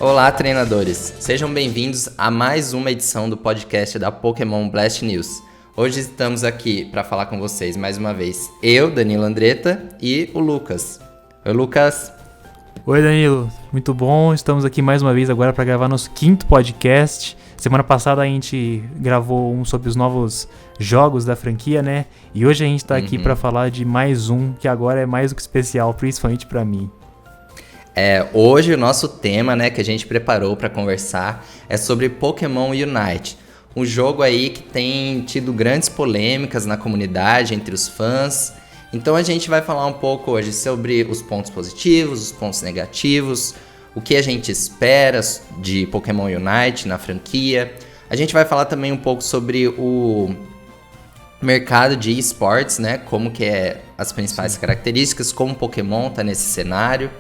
Olá, treinadores! Sejam bem-vindos a mais uma edição do podcast da Pokémon Blast News. Hoje estamos aqui para falar com vocês mais uma vez. Eu, Danilo Andretta, e o Lucas. Oi, Lucas! Oi, Danilo. Muito bom. Estamos aqui mais uma vez agora para gravar nosso 5º podcast. Semana passada a gente gravou um sobre os novos jogos da franquia, né? E hoje a gente está aqui para falar de mais um, que agora é mais do que especial, principalmente para mim. Hoje o nosso tema, né, que a gente preparou para conversar é sobre Pokémon Unite. Um jogo aí que tem tido grandes polêmicas na comunidade, entre os fãs. Então a gente vai falar um pouco hoje sobre os pontos positivos, os pontos negativos, o que a gente espera de Pokémon Unite na franquia. A gente vai falar também um pouco sobre o mercado de esportes, né? Como que é as principais características, como Pokémon tá nesse cenário.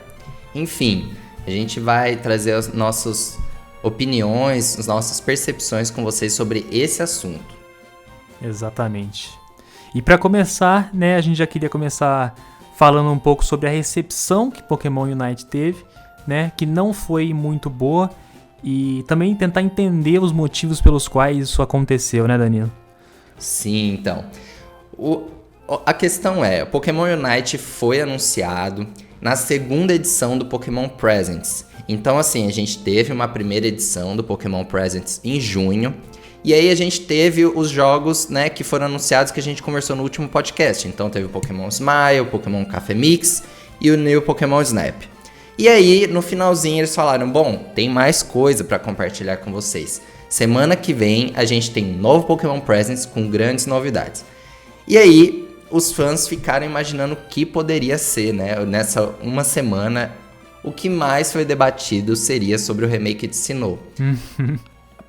Enfim, a gente vai trazer as nossas opiniões, as nossas percepções com vocês sobre esse assunto. Exatamente. E para começar, né, a gente já queria começar falando um pouco sobre a recepção que Pokémon Unite teve, né, que não foi muito boa, e também tentar entender os motivos pelos quais isso aconteceu, né, Danilo? Sim, então. A questão é, o Pokémon Unite foi anunciado na segunda edição do Pokémon Presents. Então, assim, a gente teve uma primeira edição do Pokémon Presents em junho. E aí a gente teve os jogos, né, que foram anunciados que a gente conversou no último podcast. Então teve o Pokémon Smile, o Pokémon Café Mix e o New Pokémon Snap. E aí, no finalzinho, eles falaram, bom, tem mais coisa para compartilhar com vocês. Semana que vem, a gente tem um novo Pokémon Presents com grandes novidades. E aí, os fãs ficaram imaginando o que poderia ser, né? Nessa uma semana, o que mais foi debatido seria sobre o remake de Sinnoh.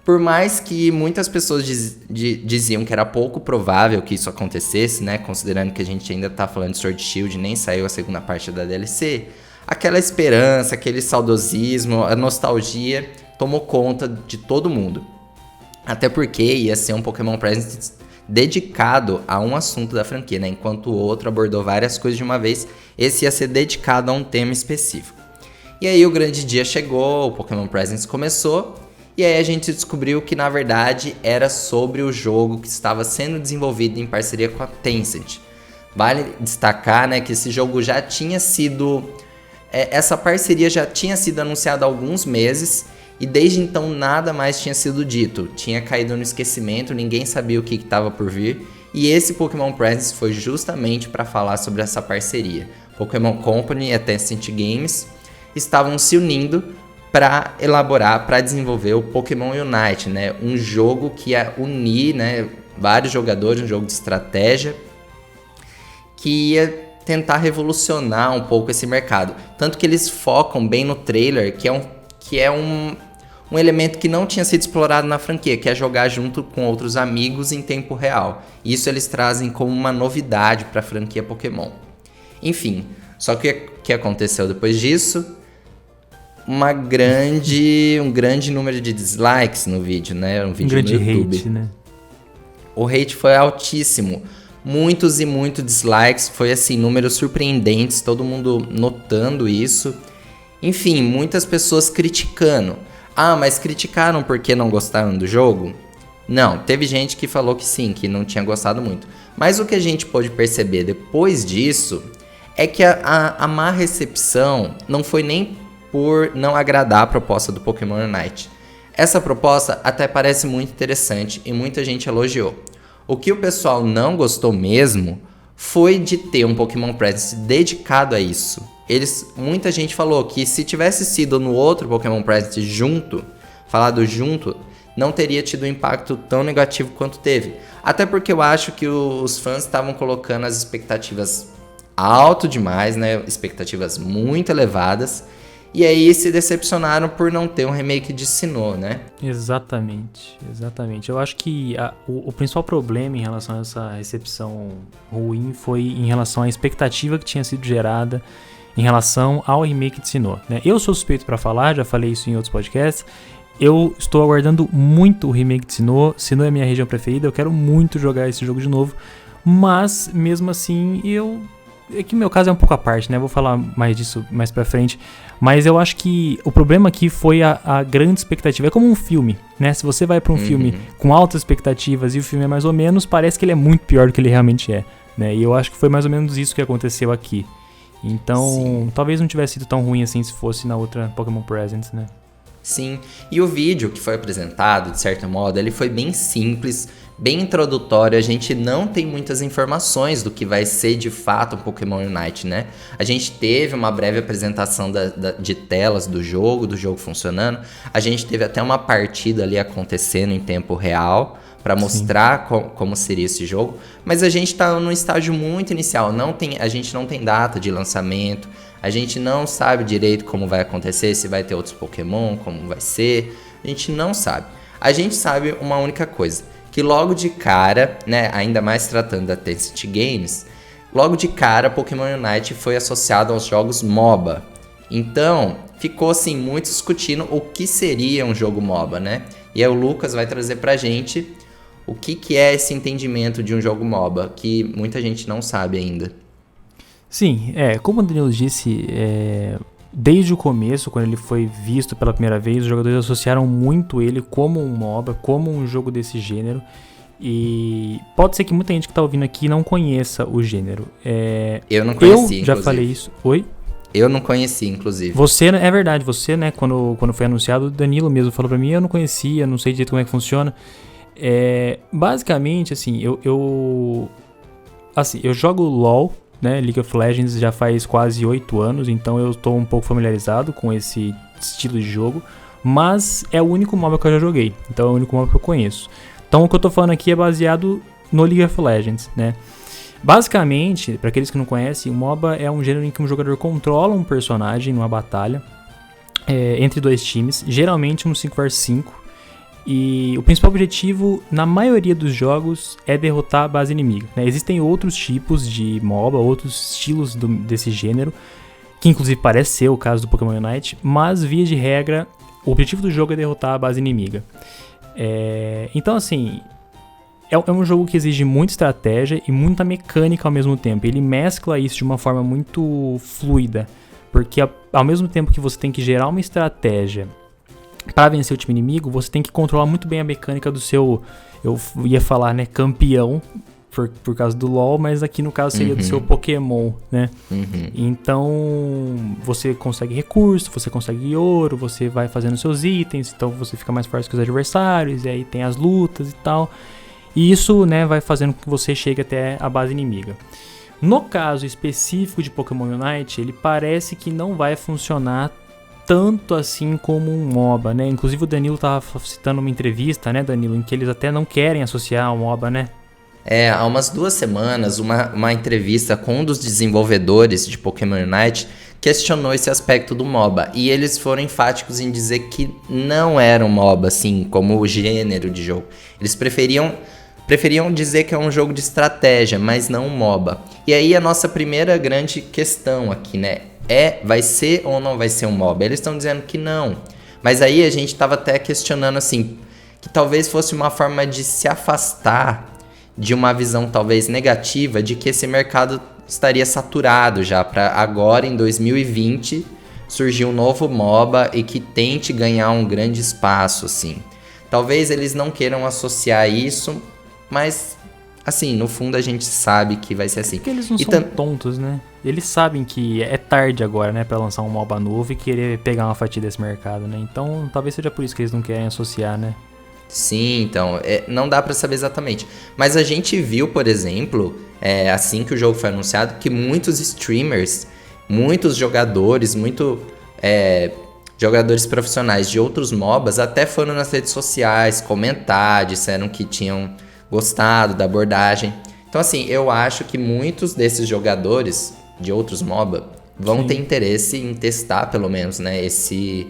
Por mais que muitas pessoas diziam que era pouco provável que isso acontecesse, né? Considerando que a gente ainda tá falando de Sword Shield, nem saiu a segunda parte da DLC, aquela esperança, aquele saudosismo, a nostalgia tomou conta de todo mundo. Até porque ia ser um Pokémon Presents dedicado a um assunto da franquia, né? Enquanto o outro abordou várias coisas de uma vez, esse ia ser dedicado a um tema específico. E aí o grande dia chegou, o Pokémon Presents começou, e aí a gente descobriu que na verdade era sobre o jogo que estava sendo desenvolvido em parceria com a Tencent. Vale destacar, né, que esse jogo já tinha sido... essa parceria já tinha sido anunciada há alguns meses, e desde então nada mais tinha sido dito. Tinha caído no esquecimento, ninguém sabia o que estava por vir. E esse Pokémon Presents foi justamente para falar sobre essa parceria. Pokémon Company e a Tencent Games estavam se unindo para elaborar, para desenvolver o Pokémon Unite, né? Um jogo que ia unir, né, vários jogadores, um jogo de estratégia que ia tentar revolucionar um pouco esse mercado. Tanto que eles focam bem no trailer, que é um elemento que não tinha sido explorado na franquia, que é jogar junto com outros amigos em tempo real. Isso eles trazem como uma novidade para a franquia Pokémon. Enfim, só que o que aconteceu depois disso? Um grande número de dislikes no vídeo, né? Um vídeo no YouTube. Hate, né? O hate foi altíssimo. Muitos e muitos dislikes. Foi assim, números surpreendentes, todo mundo notando isso. Enfim, muitas pessoas criticando. Ah, mas criticaram porque não gostaram do jogo? Não, teve gente que falou que sim, que não tinha gostado muito. Mas o que a gente pôde perceber depois disso é que a má recepção não foi nem por não agradar a proposta do Pokémon Unite. Essa proposta até parece muito interessante e muita gente elogiou. O que o pessoal não gostou mesmo foi de ter um Pokémon Presents dedicado a isso. Muita gente falou que se tivesse sido no outro Pokémon Presents falado junto, não teria tido um impacto tão negativo quanto teve. Até porque eu acho que os fãs estavam colocando as expectativas alto demais, né? Expectativas muito elevadas. E aí se decepcionaram por não ter um remake de Sinnoh, né? Exatamente. Eu acho que o principal problema em relação a essa recepção ruim foi em relação à expectativa que tinha sido gerada em relação ao remake de Sinnoh, né? Eu sou suspeito para falar, já falei isso em outros podcasts. Eu estou aguardando muito o remake de Sinnoh. Sinnoh é a minha região preferida, eu quero muito jogar esse jogo de novo. Mas, mesmo assim, eu É que o meu caso é um pouco à parte, né? Vou falar mais disso mais pra frente. Mas eu acho que o problema aqui foi a grande expectativa. É como um filme, né? Se você vai pra um filme com altas expectativas e o filme é mais ou menos, parece que ele é muito pior do que ele realmente é, né? E eu acho que foi mais ou menos isso que aconteceu aqui. Então, talvez não tivesse sido tão ruim assim se fosse na outra Pokémon Presents, né? Sim, e o vídeo que foi apresentado, de certo modo, ele foi bem simples, bem introdutório. A gente não tem muitas informações do que vai ser de fato um Pokémon Unite, né? A gente teve uma breve apresentação de telas do jogo funcionando. A gente teve até uma partida ali acontecendo em tempo real para mostrar como seria esse jogo. Mas a gente tá num estágio muito inicial, a gente não tem data de lançamento. A gente não sabe direito como vai acontecer, se vai ter outros Pokémon, como vai ser. A gente não sabe. A gente sabe uma única coisa, que logo de cara, né, ainda mais tratando da Tencent Games, logo de cara Pokémon Unite foi associado aos jogos MOBA. Então, ficou assim muito discutindo o que seria um jogo MOBA, né? E aí o Lucas vai trazer pra gente o que é esse entendimento de um jogo MOBA, que muita gente não sabe ainda. Sim, como o Danilo disse, desde o começo, quando ele foi visto pela primeira vez, os jogadores associaram muito ele como um MOBA, como um jogo desse gênero. E pode ser que muita gente que tá ouvindo aqui não conheça o gênero. Eu não conheci, eu já falei isso. Oi? Eu não conheci, inclusive. Você, é verdade, você, né, quando foi anunciado, o Danilo mesmo falou pra mim, eu não conhecia, não sei direito como é que funciona. Basicamente, assim, eu jogo LoL, né, League of Legends já faz quase 8 anos, então eu estou um pouco familiarizado com esse estilo de jogo, mas é o único MOBA que eu já joguei, então é o único MOBA que eu conheço. Então o que eu tô falando aqui é baseado no League of Legends, né. Basicamente, para aqueles que não conhecem, o MOBA é um gênero em que um jogador controla um personagem numa batalha entre dois times, geralmente um 5 vs 5, e o principal objetivo, na maioria dos jogos, é derrotar a base inimiga, né? Existem outros tipos de MOBA, outros estilos desse gênero, que inclusive parece ser o caso do Pokémon Unite, mas via de regra, o objetivo do jogo é derrotar a base inimiga. Então assim, é um jogo que exige muita estratégia e muita mecânica ao mesmo tempo. Ele mescla isso de uma forma muito fluida, porque ao mesmo tempo que você tem que gerar uma estratégia para vencer o time inimigo, você tem que controlar muito bem a mecânica do seu, eu ia falar, né, campeão, por causa do LoL, mas aqui no caso seria do seu Pokémon, né? Então, você consegue recurso, você consegue ouro, você vai fazendo seus itens, então você fica mais forte que os adversários, e aí tem as lutas e tal. E isso, né, vai fazendo com que você chegue até a base inimiga. No caso específico de Pokémon Unite, ele parece que não vai funcionar tanto assim como um MOBA, né? Inclusive o Danilo tava citando uma entrevista, né, Danilo, em que eles até não querem associar ao MOBA, né? Há umas 2 semanas, uma entrevista com um dos desenvolvedores de Pokémon Unite questionou esse aspecto do MOBA. E eles foram enfáticos em dizer que não era um MOBA, assim, como o gênero de jogo. Eles preferiam dizer que é um jogo de estratégia, mas não um MOBA. E aí a nossa primeira grande questão aqui, né? Vai ser ou não vai ser um MOBA? Eles estão dizendo que não. Mas aí a gente estava até questionando assim, que talvez fosse uma forma de se afastar de uma visão talvez negativa de que esse mercado estaria saturado já, para agora em 2020 surgir um novo MOBA e que tente ganhar um grande espaço, assim. Talvez eles não queiram associar isso, mas assim, no fundo a gente sabe que vai ser assim. Porque eles não são tontos, né? Eles sabem que é tarde agora, né, pra lançar um MOBA novo e querer pegar uma fatia desse mercado, né? Então, talvez seja por isso que eles não querem associar, né? Sim, então, não dá pra saber exatamente. Mas a gente viu, por exemplo, assim que o jogo foi anunciado, que muitos streamers, muitos jogadores, jogadores profissionais de outros MOBAs até foram nas redes sociais comentar, disseram que tinham gostado da abordagem. Então, assim, eu acho que muitos desses jogadores de outros MOBA vão ter interesse em testar, pelo menos, né, esse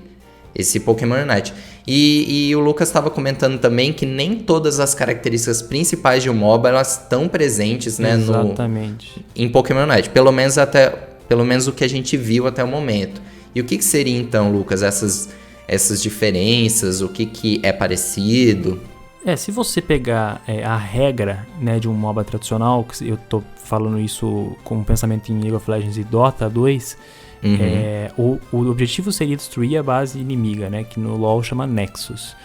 Pokémon Unite. E o Lucas estava comentando também que nem todas as características principais de um MOBA elas estão presentes, né, em Pokémon Unite. Pelo menos o que a gente viu até o momento. E o que seria então, Lucas, essas diferenças? O que é parecido? Se você pegar a regra, né, de um MOBA tradicional, eu tô falando isso com um pensamento em League of Legends e Dota 2, o objetivo seria destruir a base inimiga, né, que no LoL chama Nexus.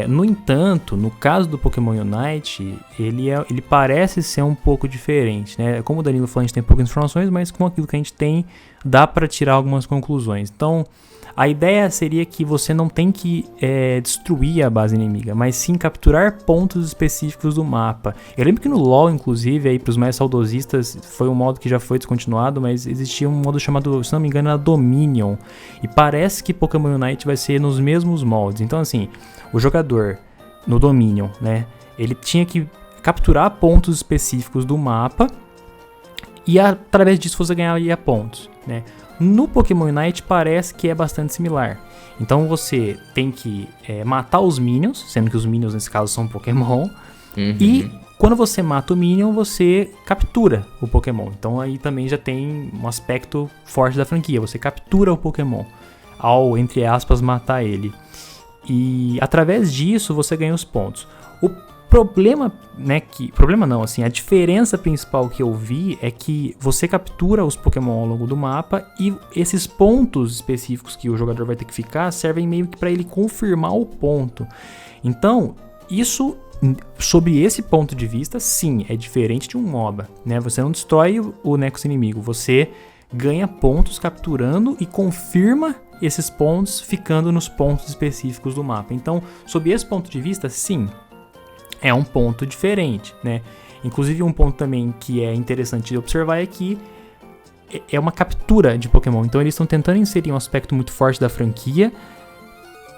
No entanto, no caso do Pokémon Unite, ele parece ser um pouco diferente, né? Como o Danilo falou, a gente tem poucas informações, mas com aquilo que a gente tem, dá para tirar algumas conclusões. Então, a ideia seria que você não tem que destruir a base inimiga, mas sim capturar pontos específicos do mapa. Eu lembro que no LoL, inclusive, aí para os mais saudosistas, foi um modo que já foi descontinuado, mas existia um modo chamado, se não me engano, era Dominion. E parece que Pokémon Unite vai ser nos mesmos moldes. Então, assim, o jogador no Dominion, né, ele tinha que capturar pontos específicos do mapa e através disso você ganharia pontos, né? No Pokémon Unite parece que é bastante similar. Então você tem que matar os Minions, sendo que os Minions nesse caso são Pokémon. E quando você mata o Minion, você captura o Pokémon. Então aí também já tem um aspecto forte da franquia. Você captura o Pokémon ao, entre aspas, matar ele. E através disso você ganha os pontos. O problema, né, a diferença principal que eu vi é que você captura os Pokémon ao longo do mapa e esses pontos específicos que o jogador vai ter que ficar servem meio que para ele confirmar o ponto. Então, isso, sob esse ponto de vista, sim, é diferente de um MOBA, né? Você não destrói o Nexus inimigo, você ganha pontos capturando e confirma esses pontos ficando nos pontos específicos do mapa. Então, sob esse ponto de vista, sim, é um ponto diferente, né? Inclusive um ponto também que é interessante de observar é que é uma captura de Pokémon. Então eles estão tentando inserir um aspecto muito forte da franquia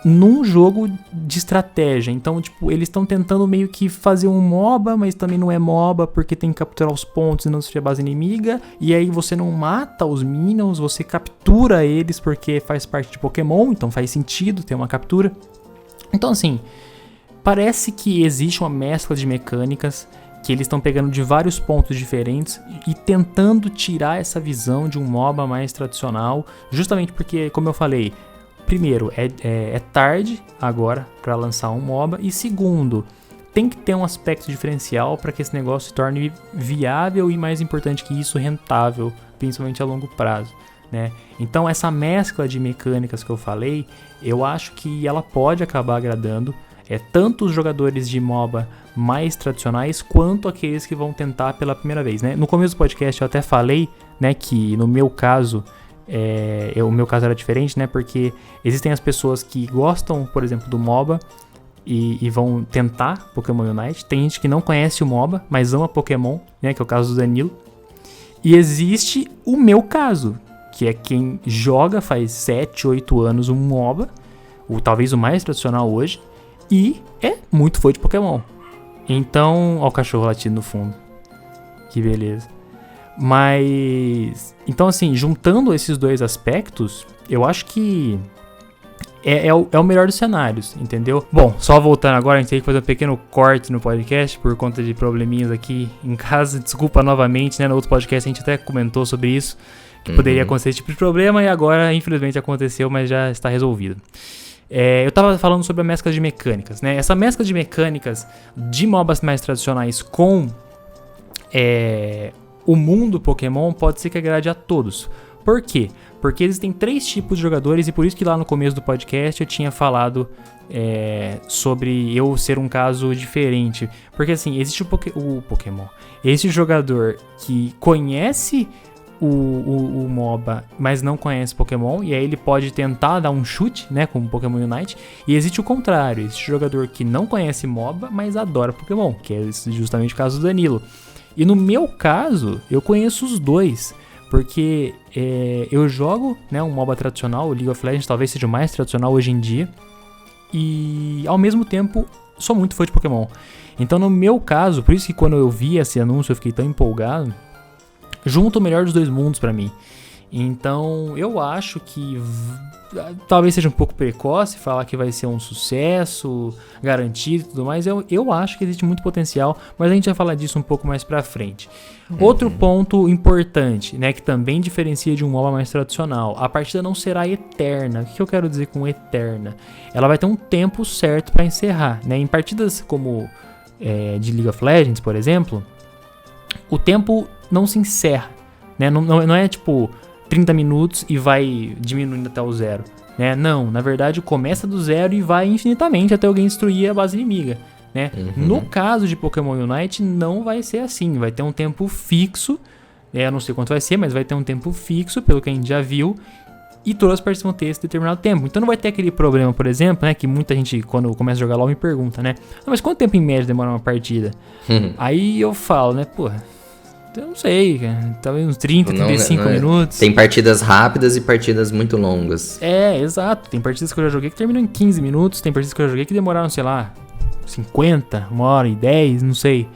num jogo de estratégia. Então, tipo, eles estão tentando meio que fazer um MOBA, mas também não é MOBA porque tem que capturar os pontos e não destruir a base inimiga. E aí você não mata os Minions, você captura eles porque faz parte de Pokémon, então faz sentido ter uma captura. Então, assim, parece que existe uma mescla de mecânicas que eles estão pegando de vários pontos diferentes e tentando tirar essa visão de um MOBA mais tradicional, justamente porque, como eu falei, primeiro, é tarde agora para lançar um MOBA, e segundo, tem que ter um aspecto diferencial para que esse negócio se torne viável e, mais importante que isso, rentável, principalmente a longo prazo, né? Então essa mescla de mecânicas que eu falei, eu acho que ela pode acabar agradando tanto os jogadores de MOBA mais tradicionais quanto aqueles que vão tentar pela primeira vez, né? No começo do podcast eu até falei, né, que no meu caso, o meu caso era diferente, né? Porque existem as pessoas que gostam, por exemplo, do MOBA e vão tentar Pokémon Unite. Tem gente que não conhece o MOBA, mas ama Pokémon, né? Que é o caso do Danilo. E existe o meu caso, que é quem joga faz 7, 8 anos um MOBA, talvez o mais tradicional hoje, e é muito fã de Pokémon. Então, ó o cachorro latindo no fundo. Que beleza. Mas, então assim, juntando esses dois aspectos, eu acho que é o melhor dos cenários, entendeu? Bom, só voltando agora, a gente tem que fazer um pequeno corte no podcast por conta de probleminhas aqui em casa. Desculpa novamente, né? No outro podcast a gente até comentou sobre isso, que poderia acontecer esse tipo de problema, e agora infelizmente aconteceu, mas já está resolvido. Eu tava falando sobre a mescla de mecânicas, né? Essa mescla de mecânicas de MOBAs mais tradicionais com o mundo Pokémon pode ser que agrade a todos. Por quê? Porque existem 3 tipos de jogadores, e por isso que lá no começo do podcast eu tinha falado sobre eu ser um caso diferente. Porque assim, existe o Pokémon. Existe o jogador que conhece o MOBA, mas não conhece Pokémon, e aí ele pode tentar dar um chute, né, com o Pokémon Unite. E existe o contrário, existe o jogador que não conhece MOBA, mas adora Pokémon, que é justamente o caso do Danilo. E no meu caso, eu conheço os dois, porque eu jogo, né, um MOBA tradicional, o League of Legends talvez seja o mais tradicional hoje em dia, e ao mesmo tempo sou muito fã de Pokémon. Então no meu caso, por isso que quando eu vi esse anúncio eu fiquei tão empolgado, junta o melhor dos dois mundos pra mim. Então, eu acho que talvez seja um pouco precoce falar que vai ser um sucesso garantido e tudo mais. Eu acho que existe muito potencial, mas a gente vai falar disso um pouco mais pra frente. Outro ponto importante, né, que também diferencia de um MOBA mais tradicional: a partida não será eterna. O que eu quero dizer com eterna? Ela vai ter um tempo certo pra encerrar, né? Em partidas como de League of Legends, por exemplo, o tempo não se encerra, né? Não é tipo 30 minutos e vai diminuindo até o zero, né? Não, na verdade começa do zero e vai infinitamente até alguém destruir a base inimiga, né? No caso de Pokémon Unite não vai ser assim, vai ter um tempo fixo, eu não sei quanto vai ser, mas vai ter um tempo fixo, pelo que a gente já viu, e todas as partes vão ter esse determinado tempo. Então não vai ter aquele problema, por exemplo, né, que muita gente quando começa a jogar LoL me pergunta, né? Mas quanto tempo em média demora uma partida? Aí eu falo, né, porra, eu não sei, cara. Talvez uns 30, 35 minutos. Tem partidas rápidas e partidas muito longas. Exato. Tem partidas que eu já joguei que terminam em 15 minutos. Tem partidas que eu já joguei que demoraram, sei lá, 50, 1h10, não sei.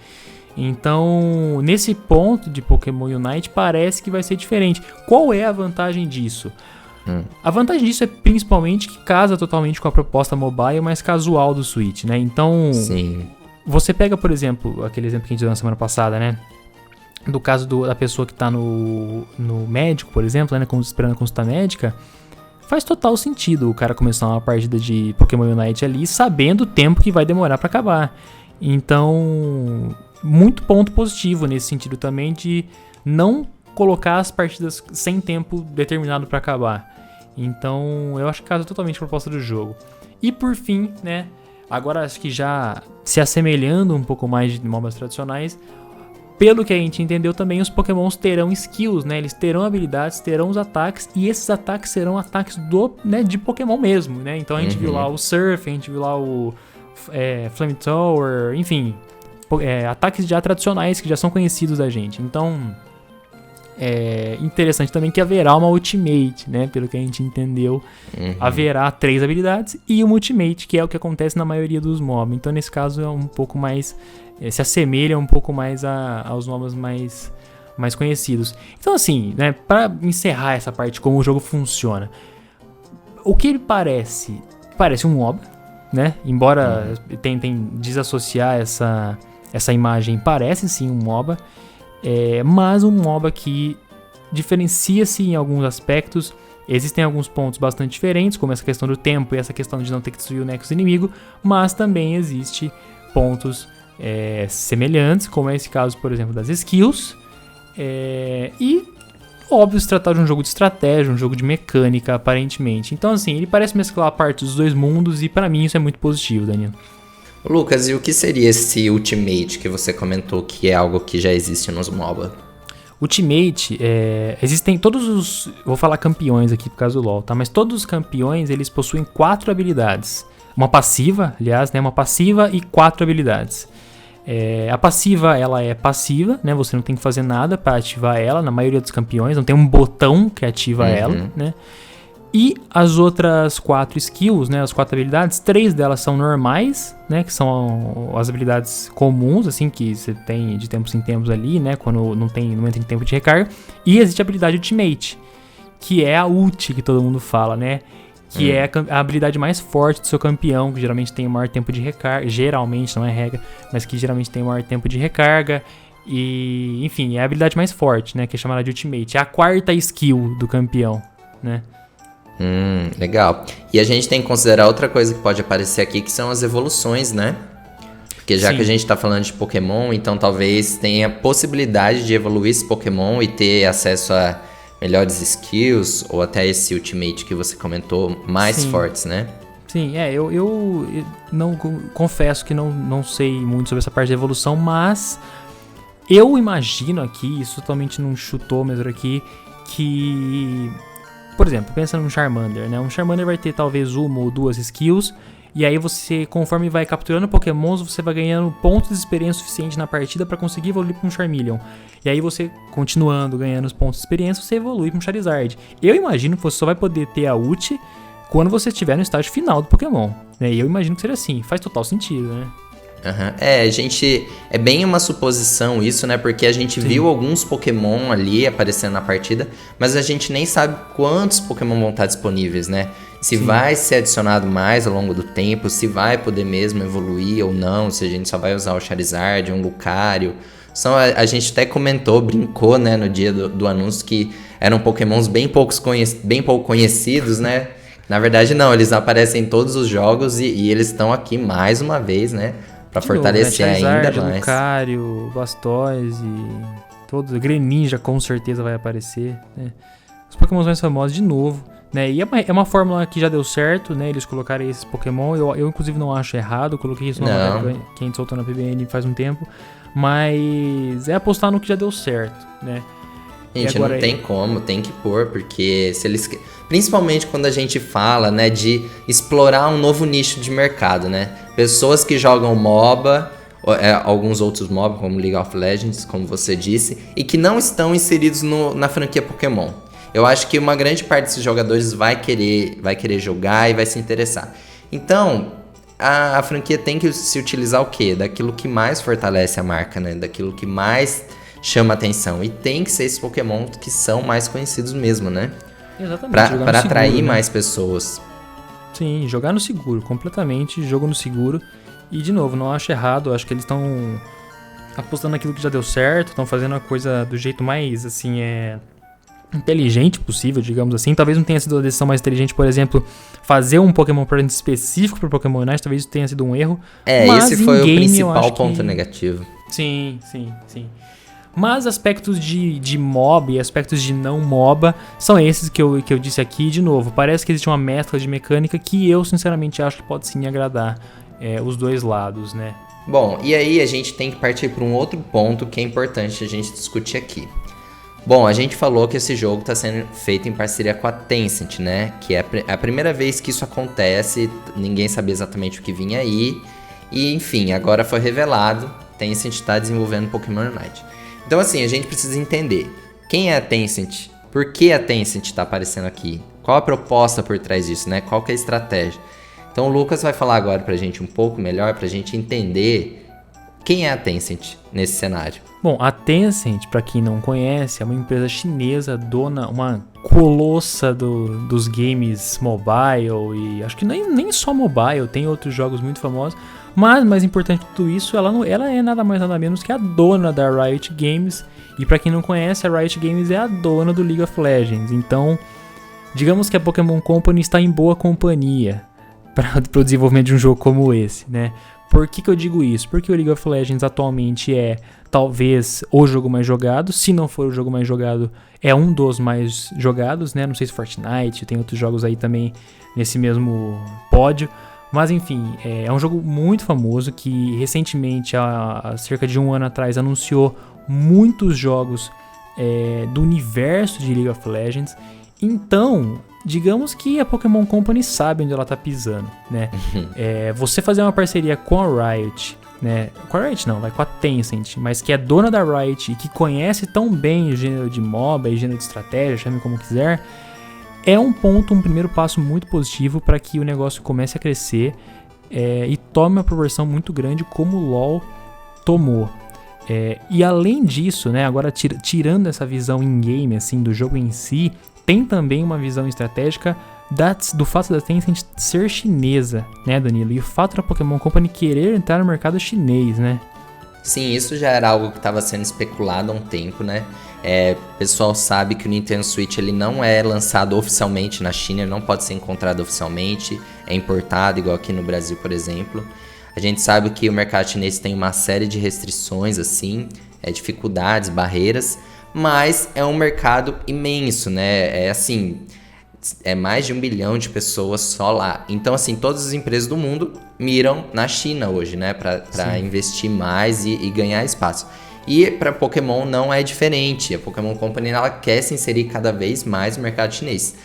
Então, nesse ponto de Pokémon Unite, parece que vai ser diferente. Qual é a vantagem disso? A vantagem disso é principalmente que casa totalmente com a proposta mobile mais casual do Switch, né? Então, sim, você pega, por exemplo, aquele exemplo que a gente deu na semana passada, né? Do caso da pessoa que tá no médico, por exemplo, né, esperando a consulta médica, faz total sentido o cara começar uma partida de Pokémon Unite ali, sabendo o tempo que vai demorar pra acabar. Então, muito ponto positivo nesse sentido também de não colocar as partidas sem tempo determinado pra acabar. Então, eu acho que casa totalmente a proposta do jogo. E por fim, né, agora acho que já se assemelhando um pouco mais de MOBAs tradicionais, pelo que a gente entendeu também, os Pokémons terão skills, né? Eles terão habilidades, terão os ataques, e esses ataques serão ataques de Pokémon mesmo, né? Então a gente viu lá o Surf, a gente viu lá o Flamethrower, enfim, ataques já tradicionais que já são conhecidos da gente. Então é interessante também que haverá uma Ultimate, né? Pelo que a gente entendeu, haverá 3 habilidades e uma Ultimate, que é o que acontece na maioria dos MOBs. Então nesse caso é um pouco mais... se assemelha um pouco mais aos MOBAs mais conhecidos. Então assim, né, para encerrar essa parte de como o jogo funciona, o que ele parece um MOBA, né? Embora tentem desassociar essa imagem, parece sim um MOBA, mas um MOBA que diferencia-se em alguns aspectos. Existem alguns pontos bastante diferentes, como essa questão do tempo e essa questão de não ter que destruir o nexo inimigo, mas também existe pontos semelhantes, como é esse caso, por exemplo, das skills, e óbvio se tratar de um jogo de estratégia, um jogo de mecânica, aparentemente. Então assim, ele parece mesclar a parte dos dois mundos e pra mim isso é muito positivo, Danilo. Lucas, e o que seria esse Ultimate que você comentou que é algo que já existe nos MOBA? Ultimate, existem todos os... Vou falar campeões aqui por causa do LoL, tá? Mas todos os campeões, eles possuem 4 habilidades. Uma passiva, aliás, né? Uma passiva e 4 habilidades. A passiva, ela é passiva, né? Você não tem que fazer nada para ativar ela, na maioria dos campeões. Não tem um botão que ativa ela, né? E as outras 4 skills, né? As 4 habilidades, 3 delas são normais, né? Que são as habilidades comuns, assim, que você tem de tempos em tempos ali, né? Quando não entra em tempo de recarga. E existe a habilidade Ultimate, que é a ult que todo mundo fala, né? Que é a habilidade mais forte do seu campeão, que geralmente tem o maior tempo de recarga. Geralmente, não é regra, mas que geralmente tem o maior tempo de recarga. E, enfim, é a habilidade mais forte, né? Que é chamada de Ultimate. É a 4ª skill do campeão, né? Legal. E a gente tem que considerar outra coisa que pode aparecer aqui, que são as evoluções, né? Porque já que a gente tá falando de Pokémon, então talvez tenha a possibilidade de evoluir esse Pokémon e ter acesso a melhores skills, ou até esse Ultimate que você comentou, mais fortes, né? Sim, eu não confesso que não sei muito sobre essa parte de evolução, mas eu imagino aqui, isso totalmente não chutou mesmo aqui, que, por exemplo, pensa num Charmander, né? Um Charmander vai ter talvez 1 ou 2 skills, e aí você, conforme vai capturando Pokémons, você vai ganhando pontos de experiência suficiente na partida para conseguir evoluir para um Charmeleon. E aí você, continuando ganhando os pontos de experiência, você evolui para um Charizard. Eu imagino que você só vai poder ter a ult quando você estiver no estágio final do Pokémon, né? E eu imagino que seja assim, faz total sentido, né? Aham. A gente... É bem uma suposição isso, né? Porque a gente viu alguns Pokémon ali aparecendo na partida, mas a gente nem sabe quantos Pokémon vão estar disponíveis, né? Se vai ser adicionado mais ao longo do tempo, se vai poder mesmo evoluir ou não, se a gente só vai usar o Charizard, um Lucario. A gente até comentou, brincou, né, no dia do anúncio que eram Pokémons bem pouco conhecidos, né? Na verdade, não, eles aparecem em todos os jogos e eles estão aqui mais uma vez, né? Pra fortalecer Charizard, ainda mais. Lucario, Blastoise, todos. Greninja com certeza vai aparecer, né? Os Pokémons mais famosos de novo, né? E é uma fórmula que já deu certo, né? Eles colocarem esses Pokémon. Eu inclusive não acho errado, coloquei isso na matéria que a gente soltou na PBN faz um tempo. Mas é apostar no que já deu certo, né? Gente, não tem como, tem que pôr, porque se eles... Principalmente quando a gente fala, né, de explorar um novo nicho de mercado, né? Pessoas que jogam MOBA, alguns outros MOBA, como League of Legends, como você disse, e que não estão inseridos na franquia Pokémon. Eu acho que uma grande parte desses jogadores vai querer jogar e vai se interessar. Então, a franquia tem que se utilizar o quê? Daquilo que mais fortalece a marca, né? Daquilo que mais chama atenção. E tem que ser esses Pokémon que são mais conhecidos mesmo, né? Exatamente. Para atrair seguro, mais pessoas. Sim, jogar no seguro, completamente, jogo no seguro. E de novo, não acho errado, acho que eles estão apostando naquilo que já deu certo, estão fazendo a coisa do jeito mais, assim, inteligente possível, digamos assim. Talvez não tenha sido a decisão mais inteligente, por exemplo, fazer um Pokémon Present específico para Pokémon Unite, talvez isso tenha sido um erro. Mas esse foi o game, principal ponto negativo. Sim. Mas aspectos de MOBA e aspectos de não MOBA são esses que eu disse aqui. De novo, parece que existe uma mescla de mecânica que eu sinceramente acho que pode sim agradar os dois lados, né? Bom, e aí a gente tem que partir para um outro ponto que é importante a gente discutir aqui. Bom, a gente falou que esse jogo está sendo feito em parceria com a Tencent, né? Que é a primeira vez que isso acontece, ninguém sabia exatamente o que vinha aí. E enfim, agora foi revelado, Tencent está desenvolvendo Pokémon Unite. Então assim, a gente precisa entender quem é a Tencent, por que a Tencent está aparecendo aqui, qual a proposta por trás disso, né? Qual que é a estratégia. Então o Lucas vai falar agora pra gente um pouco melhor, pra gente entender quem é a Tencent nesse cenário. Bom, a Tencent, para quem não conhece, é uma empresa chinesa, dona, uma colossa dos games mobile, e acho que nem só mobile, tem outros jogos muito famosos, mas mais importante de tudo isso, ela é nada mais nada menos que a dona da Riot Games, e para quem não conhece, a Riot Games é a dona do League of Legends, então digamos que a Pokémon Company está em boa companhia para o desenvolvimento de um jogo como esse, né? Por que eu digo isso? Porque o League of Legends atualmente é talvez o jogo mais jogado. Se não for o jogo mais jogado, é um dos mais jogados, né? Não sei se Fortnite, tem outros jogos aí também nesse mesmo pódio. Mas enfim, é um jogo muito famoso que recentemente, há cerca de um ano atrás, anunciou muitos jogos do universo de League of Legends. Então, digamos que a Pokémon Company sabe onde ela tá pisando, né? Você fazer uma parceria com a Riot, né? Com a Riot não, vai com a Tencent, mas que é dona da Riot e que conhece tão bem o gênero de MOBA e gênero de estratégia, chame como quiser, é um primeiro passo muito positivo para que o negócio comece a crescer e tome uma proporção muito grande como o LoL tomou. E além disso, né, agora tirando essa visão in-game, assim, do jogo em si, tem também uma visão estratégica do fato da Tencent ser chinesa, né, Danilo? E o fato da Pokémon Company querer entrar no mercado chinês, né? Sim, isso já era algo que estava sendo especulado há um tempo, né? O pessoal sabe que o Nintendo Switch ele não é lançado oficialmente na China, ele não pode ser encontrado oficialmente, é importado, igual aqui no Brasil, por exemplo. A gente sabe que o mercado chinês tem uma série de restrições, assim, dificuldades, barreiras, mas é um mercado imenso, né? É mais de 1 bilhão de pessoas só lá. Então, assim, todas as empresas do mundo miram na China hoje, né? Para investir mais e ganhar espaço. E para Pokémon não é diferente. A Pokémon Company ela quer se inserir cada vez mais no mercado chinês.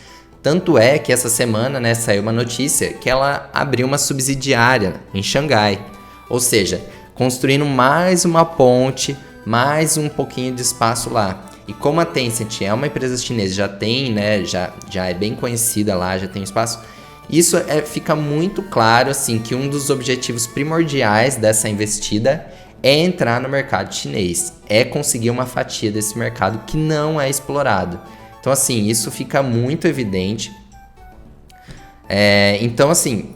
Tanto é que essa semana, né, saiu uma notícia que ela abriu uma subsidiária em Xangai. Ou seja, construindo mais uma ponte, mais um pouquinho de espaço lá. E como a Tencent é uma empresa chinesa, já tem, né, já é bem conhecida lá, já tem espaço. Isso fica muito claro, assim, que um dos objetivos primordiais dessa investida é entrar no mercado chinês, é conseguir uma fatia desse mercado que não é explorado. Então, assim, isso fica muito evidente. Então, assim,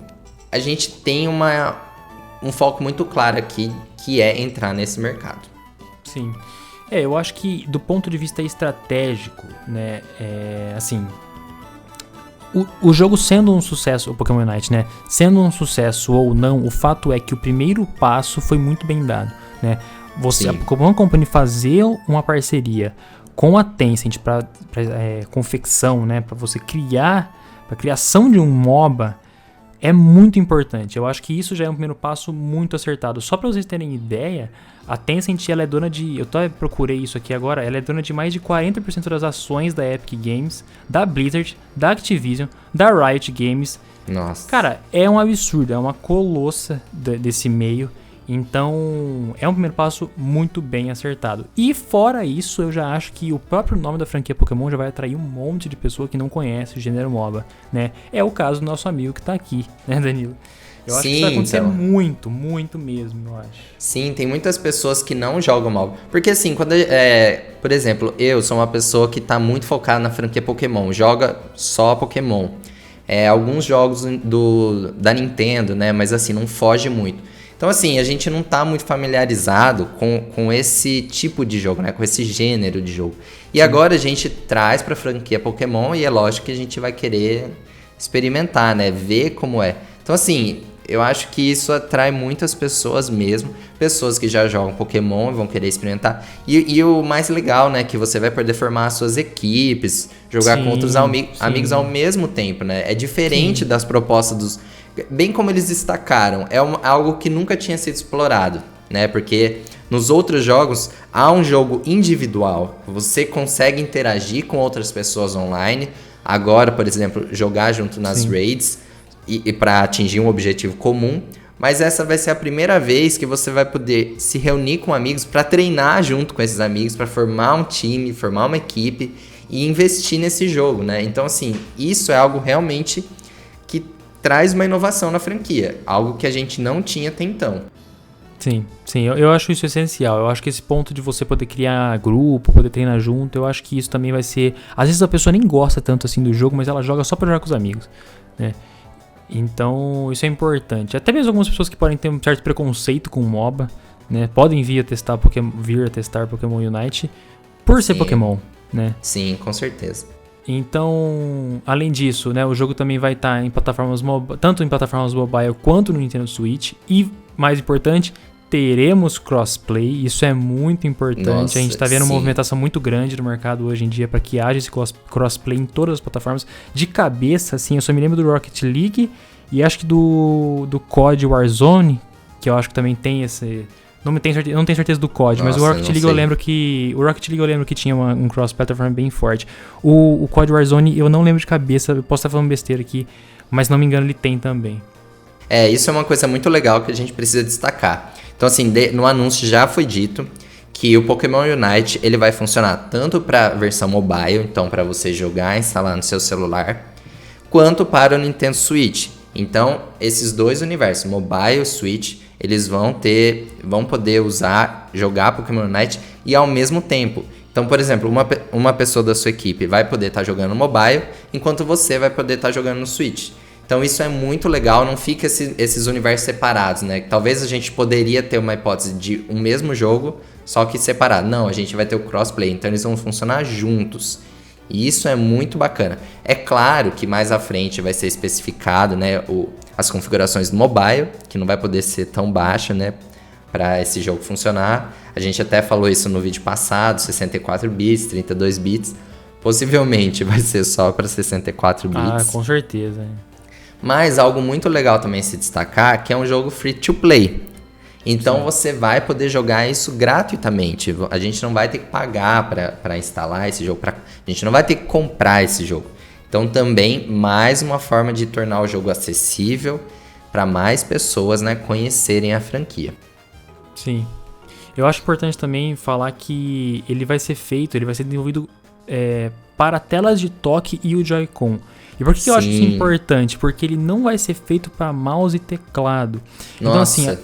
a gente tem um foco muito claro aqui, que é entrar nesse mercado. Sim. Eu acho que do ponto de vista estratégico, né, assim, o jogo sendo um sucesso, o Pokémon Unite, né, sendo um sucesso ou não, o fato é que o primeiro passo foi muito bem dado, né? A Pokémon Company fazer uma parceria com a Tencent para confecção, né, para você criar, para criação de um MOBA, é muito importante. Eu acho que isso já é um primeiro passo muito acertado. Só para vocês terem ideia, a Tencent, ela é dona de... Eu até procurei isso aqui agora. Ela é dona de mais de 40% das ações da Epic Games, da Blizzard, da Activision, da Riot Games. Nossa. Cara, é um absurdo. É uma colossa desse meio. Então, é um primeiro passo muito bem acertado. E fora isso, eu já acho que o próprio nome da franquia Pokémon já vai atrair um monte de pessoa que não conhece o gênero MOBA, né? É o caso do nosso amigo que tá aqui, né, Danilo? Eu acho que isso vai acontecer muito, muito mesmo, eu acho. Sim, tem muitas pessoas que não jogam MOBA. Porque assim, por exemplo, eu sou uma pessoa que tá muito focada na franquia Pokémon, joga só Pokémon. Alguns jogos da Nintendo, né? Mas assim, não foge muito. Então, assim, a gente não tá muito familiarizado com esse tipo de jogo, né? Com esse gênero de jogo. E Sim. Agora a gente traz pra franquia Pokémon e é lógico que a gente vai querer experimentar, né? Ver como é. Então, assim, eu acho que isso atrai muitas pessoas mesmo. Pessoas que já jogam Pokémon e vão querer experimentar. E o mais legal, né? Que você vai poder formar as suas equipes, jogar com outros amigos ao mesmo tempo, né? É diferente das propostas dos... Bem como eles destacaram, algo que nunca tinha sido explorado, né? Porque nos outros jogos há um jogo individual, você consegue interagir com outras pessoas online. Agora, por exemplo, jogar junto nas raids e para atingir um objetivo comum. Mas essa vai ser a primeira vez que você vai poder se reunir com amigos para treinar junto com esses amigos, para formar um time, formar uma equipe e investir nesse jogo, né? Então, assim, isso é algo realmente que traz uma inovação na franquia, algo que a gente não tinha até então. Sim, eu acho isso essencial. Eu acho que esse ponto de você poder criar grupo, poder treinar junto, eu acho que isso também vai ser... Às vezes a pessoa nem gosta tanto assim do jogo, mas ela joga só pra jogar com os amigos, né? Então, isso é importante. Até mesmo algumas pessoas que podem ter um certo preconceito com o MOBA, né? Podem vir a testar Pokémon Unite por ser Pokémon, né? Sim, com certeza. Então, além disso, né, o jogo também vai estar em plataformas tanto em plataformas mobile quanto no Nintendo Switch. E, mais importante, teremos crossplay. Isso é muito importante. Nossa, a gente está vendo uma movimentação muito grande no mercado hoje em dia para que haja esse crossplay em todas as plataformas. De cabeça, assim, eu só me lembro do Rocket League e acho que do COD Warzone, que eu acho que também tem esse... Não tenho certeza do COD, mas o Rocket League eu lembro que tinha um cross-platform bem forte. O COD Warzone eu não lembro de cabeça, eu posso estar falando besteira aqui, mas não me engano ele tem também. Isso é uma coisa muito legal que a gente precisa destacar. Então assim, no anúncio já foi dito que o Pokémon Unite ele vai funcionar tanto para a versão mobile, então para você jogar e instalar no seu celular, quanto para o Nintendo Switch. Então esses dois universos, mobile e Switch, eles vão poder jogar Pokémon Unite e ao mesmo tempo. Então, por exemplo, uma pessoa da sua equipe vai poder estar jogando mobile, enquanto você vai poder estar jogando no Switch. Então isso é muito legal, não fica esses universos separados, né? Talvez a gente poderia ter uma hipótese de um mesmo jogo, só que separado. Não, a gente vai ter o crossplay, então eles vão funcionar juntos. E isso é muito bacana. É claro que mais à frente vai ser especificado, né, as configurações do mobile, que não vai poder ser tão baixa, né, para esse jogo funcionar. A gente até falou isso no vídeo passado, 64 bits, 32 bits. Possivelmente vai ser só para 64 bits. Ah, com certeza. Mas algo muito legal também se destacar, que é um jogo free to play. Então você vai poder jogar isso gratuitamente. A gente não vai ter que pagar para instalar esse jogo. A gente não vai ter que comprar esse jogo. Então também mais uma forma de tornar o jogo acessível para mais pessoas, né, conhecerem a franquia. Sim. Eu acho importante também falar que ele vai ser desenvolvido para telas de toque e o Joy-Con. E por que eu acho isso importante? Porque ele não vai ser feito para mouse e teclado. Então, assim,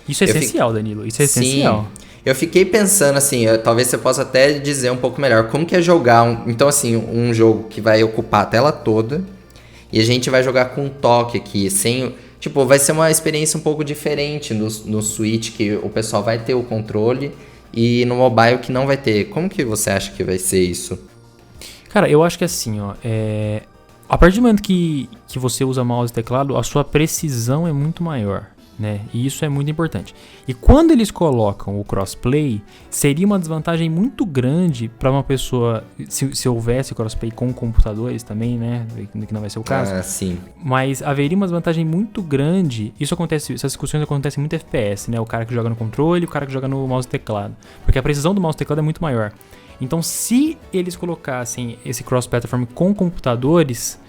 isso é essencial, Danilo. Isso é essencial. Eu fiquei pensando assim, talvez você possa até dizer um pouco melhor, como que é jogar então assim, um jogo que vai ocupar a tela toda e a gente vai jogar com toque aqui, sem, tipo, vai ser uma experiência um pouco diferente no Switch, que o pessoal vai ter o controle e no mobile que não vai ter. Como que você acha que vai ser isso? Cara, eu acho que assim, a partir do momento que você usa mouse e teclado, a sua precisão é muito maior. Né? E isso é muito importante. E quando eles colocam o crossplay, seria uma desvantagem muito grande para uma pessoa, se houvesse crossplay com computadores também, né? Que não vai ser o caso. Sim. Mas haveria uma desvantagem muito grande. Essas discussões acontecem muito FPS, né? O cara que joga no controle e o cara que joga no mouse e teclado. Porque a precisão do mouse e teclado é muito maior. Então, se eles colocassem esse cross-platform com computadores,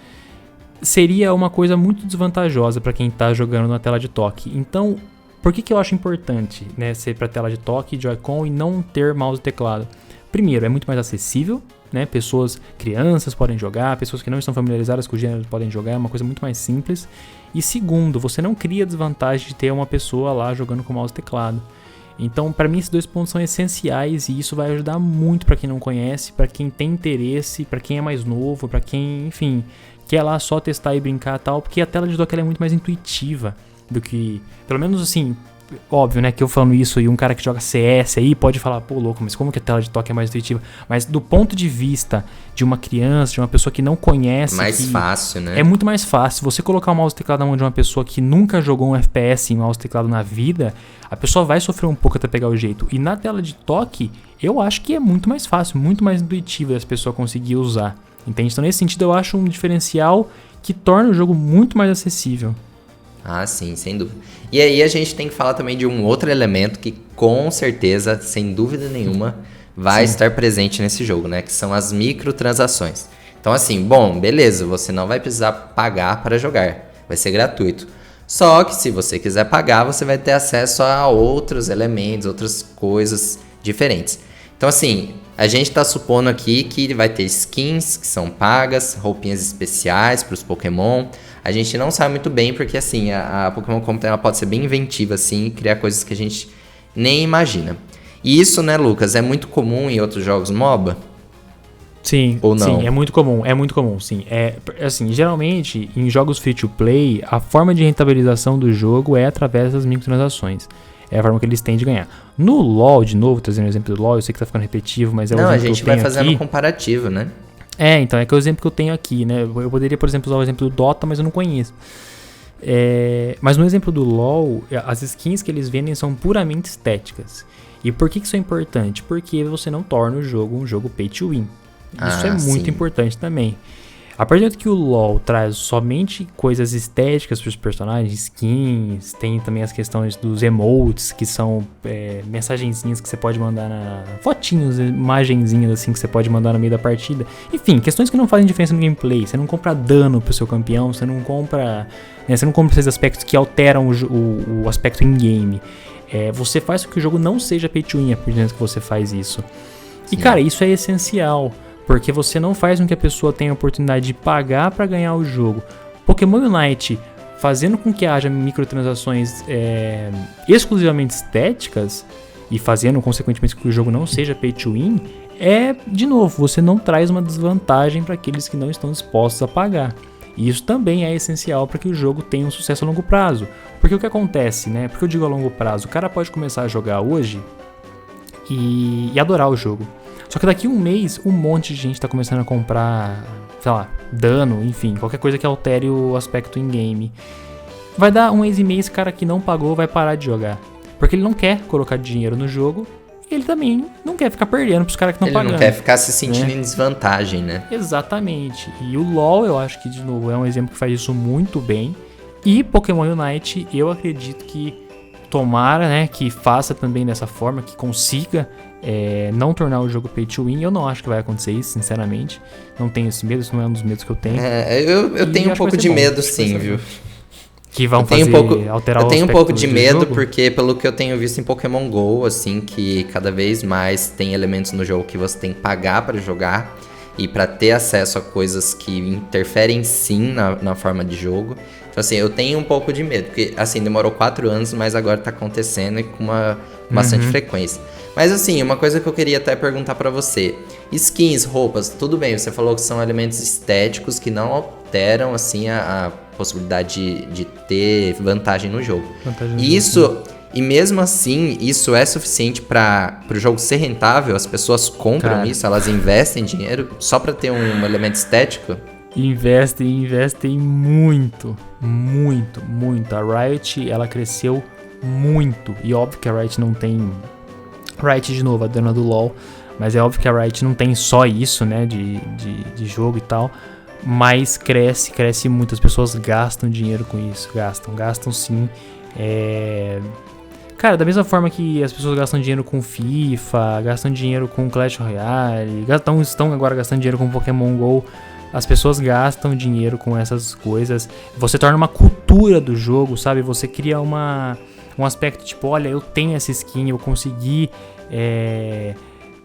seria uma coisa muito desvantajosa para quem está jogando na tela de toque. Então, por que eu acho importante, né, ser para tela de toque, Joy-Con e não ter mouse e teclado? Primeiro, é muito mais acessível, né? Crianças podem jogar, pessoas que não estão familiarizadas com o gênero podem jogar, é uma coisa muito mais simples. E segundo, você não cria desvantagem de ter uma pessoa lá jogando com mouse e teclado. Então, para mim, esses 2 pontos são essenciais e isso vai ajudar muito para quem não conhece, para quem tem interesse, para quem é mais novo, para quem, enfim, quer lá só testar e brincar e tal, porque a tela de dock ela é muito mais intuitiva do que, pelo menos assim, óbvio, né, que eu falando isso e um cara que joga CS aí pode falar, pô, louco, mas como que a tela de toque é mais intuitiva? Mas do ponto de vista de uma criança, de uma pessoa que não conhece... Mais fácil, né? É muito mais fácil. Você colocar o mouse e teclado na mão de uma pessoa que nunca jogou um FPS em mouse e teclado na vida, a pessoa vai sofrer um pouco até pegar o jeito. E na tela de toque, eu acho que é muito mais fácil, muito mais intuitivo as pessoas conseguir usar. Entende? Então, nesse sentido, eu acho um diferencial que torna o jogo muito mais acessível. Ah, sim, sem dúvida. E aí a gente tem que falar também de um outro elemento que com certeza, sem dúvida nenhuma, vai estar presente nesse jogo, né? Que são as microtransações. Então assim, bom, beleza, você não vai precisar pagar para jogar, vai ser gratuito. Só que se você quiser pagar, você vai ter acesso a outros elementos, outras coisas diferentes. Então assim, a gente está supondo aqui que vai ter skins que são pagas, roupinhas especiais para os Pokémon. A gente não sabe muito bem porque assim, a Pokémon Company ela pode ser bem inventiva assim, criar coisas que a gente nem imagina. E isso, né, Lucas, é muito comum em outros jogos MOBA? Sim, ou não? Sim, é muito comum, sim. Assim, geralmente, em jogos free-to-play, a forma de rentabilização do jogo é através das microtransações. É a forma que eles têm de ganhar. No LoL, de novo, trazendo o exemplo do LoL, eu sei que tá ficando repetitivo, mas é o exemplo que eu tenho aqui. Não, a gente vai fazendo um comparativo, né? Então, é que é o exemplo que eu tenho aqui, né? Eu poderia, por exemplo, usar o exemplo do Dota, mas eu não conheço. Mas no exemplo do LoL, as skins que eles vendem são puramente estéticas. E por que isso é importante? Porque você não torna o jogo um jogo pay to win. Isso é muito importante também. A partir do momento que o LoL traz somente coisas estéticas para os personagens, skins, tem também as questões dos emotes, que são mensagenzinhas que você pode mandar fotinhos, imagenzinhas assim que você pode mandar no meio da partida. Enfim, questões que não fazem diferença no gameplay. Você não compra dano pro seu campeão, você não compra esses aspectos que alteram o aspecto in-game. Você faz com que o jogo não seja pay to win, a partir do momento que você faz isso. Sim. E cara, isso é essencial. Porque você não faz com que a pessoa tenha a oportunidade de pagar para ganhar o jogo. Pokémon Unite, fazendo com que haja microtransações exclusivamente estéticas e fazendo, consequentemente, que o jogo não seja pay to win, de novo, você não traz uma desvantagem para aqueles que não estão dispostos a pagar. E isso também é essencial para que o jogo tenha um sucesso a longo prazo. Porque o que acontece, né? Porque eu digo a longo prazo, o cara pode começar a jogar hoje e adorar o jogo. Só que daqui a um mês, um monte de gente tá começando a comprar, sei lá, dano, enfim, qualquer coisa que altere o aspecto in-game. Vai dar um mês e meio, esse cara que não pagou vai parar de jogar. Porque ele não quer colocar dinheiro no jogo, e ele também não quer ficar perdendo pros caras que estão pagando. Ele não quer ficar se sentindo em desvantagem, né? Exatamente. E o LoL, eu acho que, de novo, é um exemplo que faz isso muito bem. E Pokémon Unite, eu acredito que tomara, né, que faça também dessa forma, que consiga não tornar o jogo pay to win. Eu não acho que vai acontecer isso, sinceramente. Não tenho esse medo, isso não é um dos medos que eu tenho. Eu tenho um pouco de medo, sim, viu? Que vão alterar o Eu tenho um pouco de medo, jogo? porque pelo que eu tenho visto em Pokémon GO, assim, que cada vez mais tem elementos no jogo que você tem que pagar pra jogar e pra ter acesso a coisas que interferem sim na forma de jogo. Então, assim, eu tenho um pouco de medo, porque, assim, demorou 4 anos, mas agora tá acontecendo e com uma bastante frequência. Mas, assim, uma coisa que eu queria até perguntar pra você. Skins, roupas, tudo bem, você falou que são elementos estéticos que não alteram, assim, a possibilidade de ter vantagem no jogo. E mesmo assim, isso é suficiente para o jogo ser rentável? As pessoas compram isso? Elas investem dinheiro só para ter um elemento estético? Investem muito. A Riot, ela cresceu muito. E óbvio que a Riot não tem... Riot, de novo, a dona do LoL. Mas é óbvio que a Riot não tem só isso, né, de jogo e tal. Mas cresce muito. As pessoas gastam dinheiro com isso. Gastam sim. Cara, da mesma forma que as pessoas gastam dinheiro com FIFA, gastam dinheiro com Clash Royale, estão agora gastando dinheiro com Pokémon GO, as pessoas gastam dinheiro com essas coisas. Você torna uma cultura do jogo, sabe? Você cria um aspecto tipo, olha, eu tenho essa skin, eu consegui,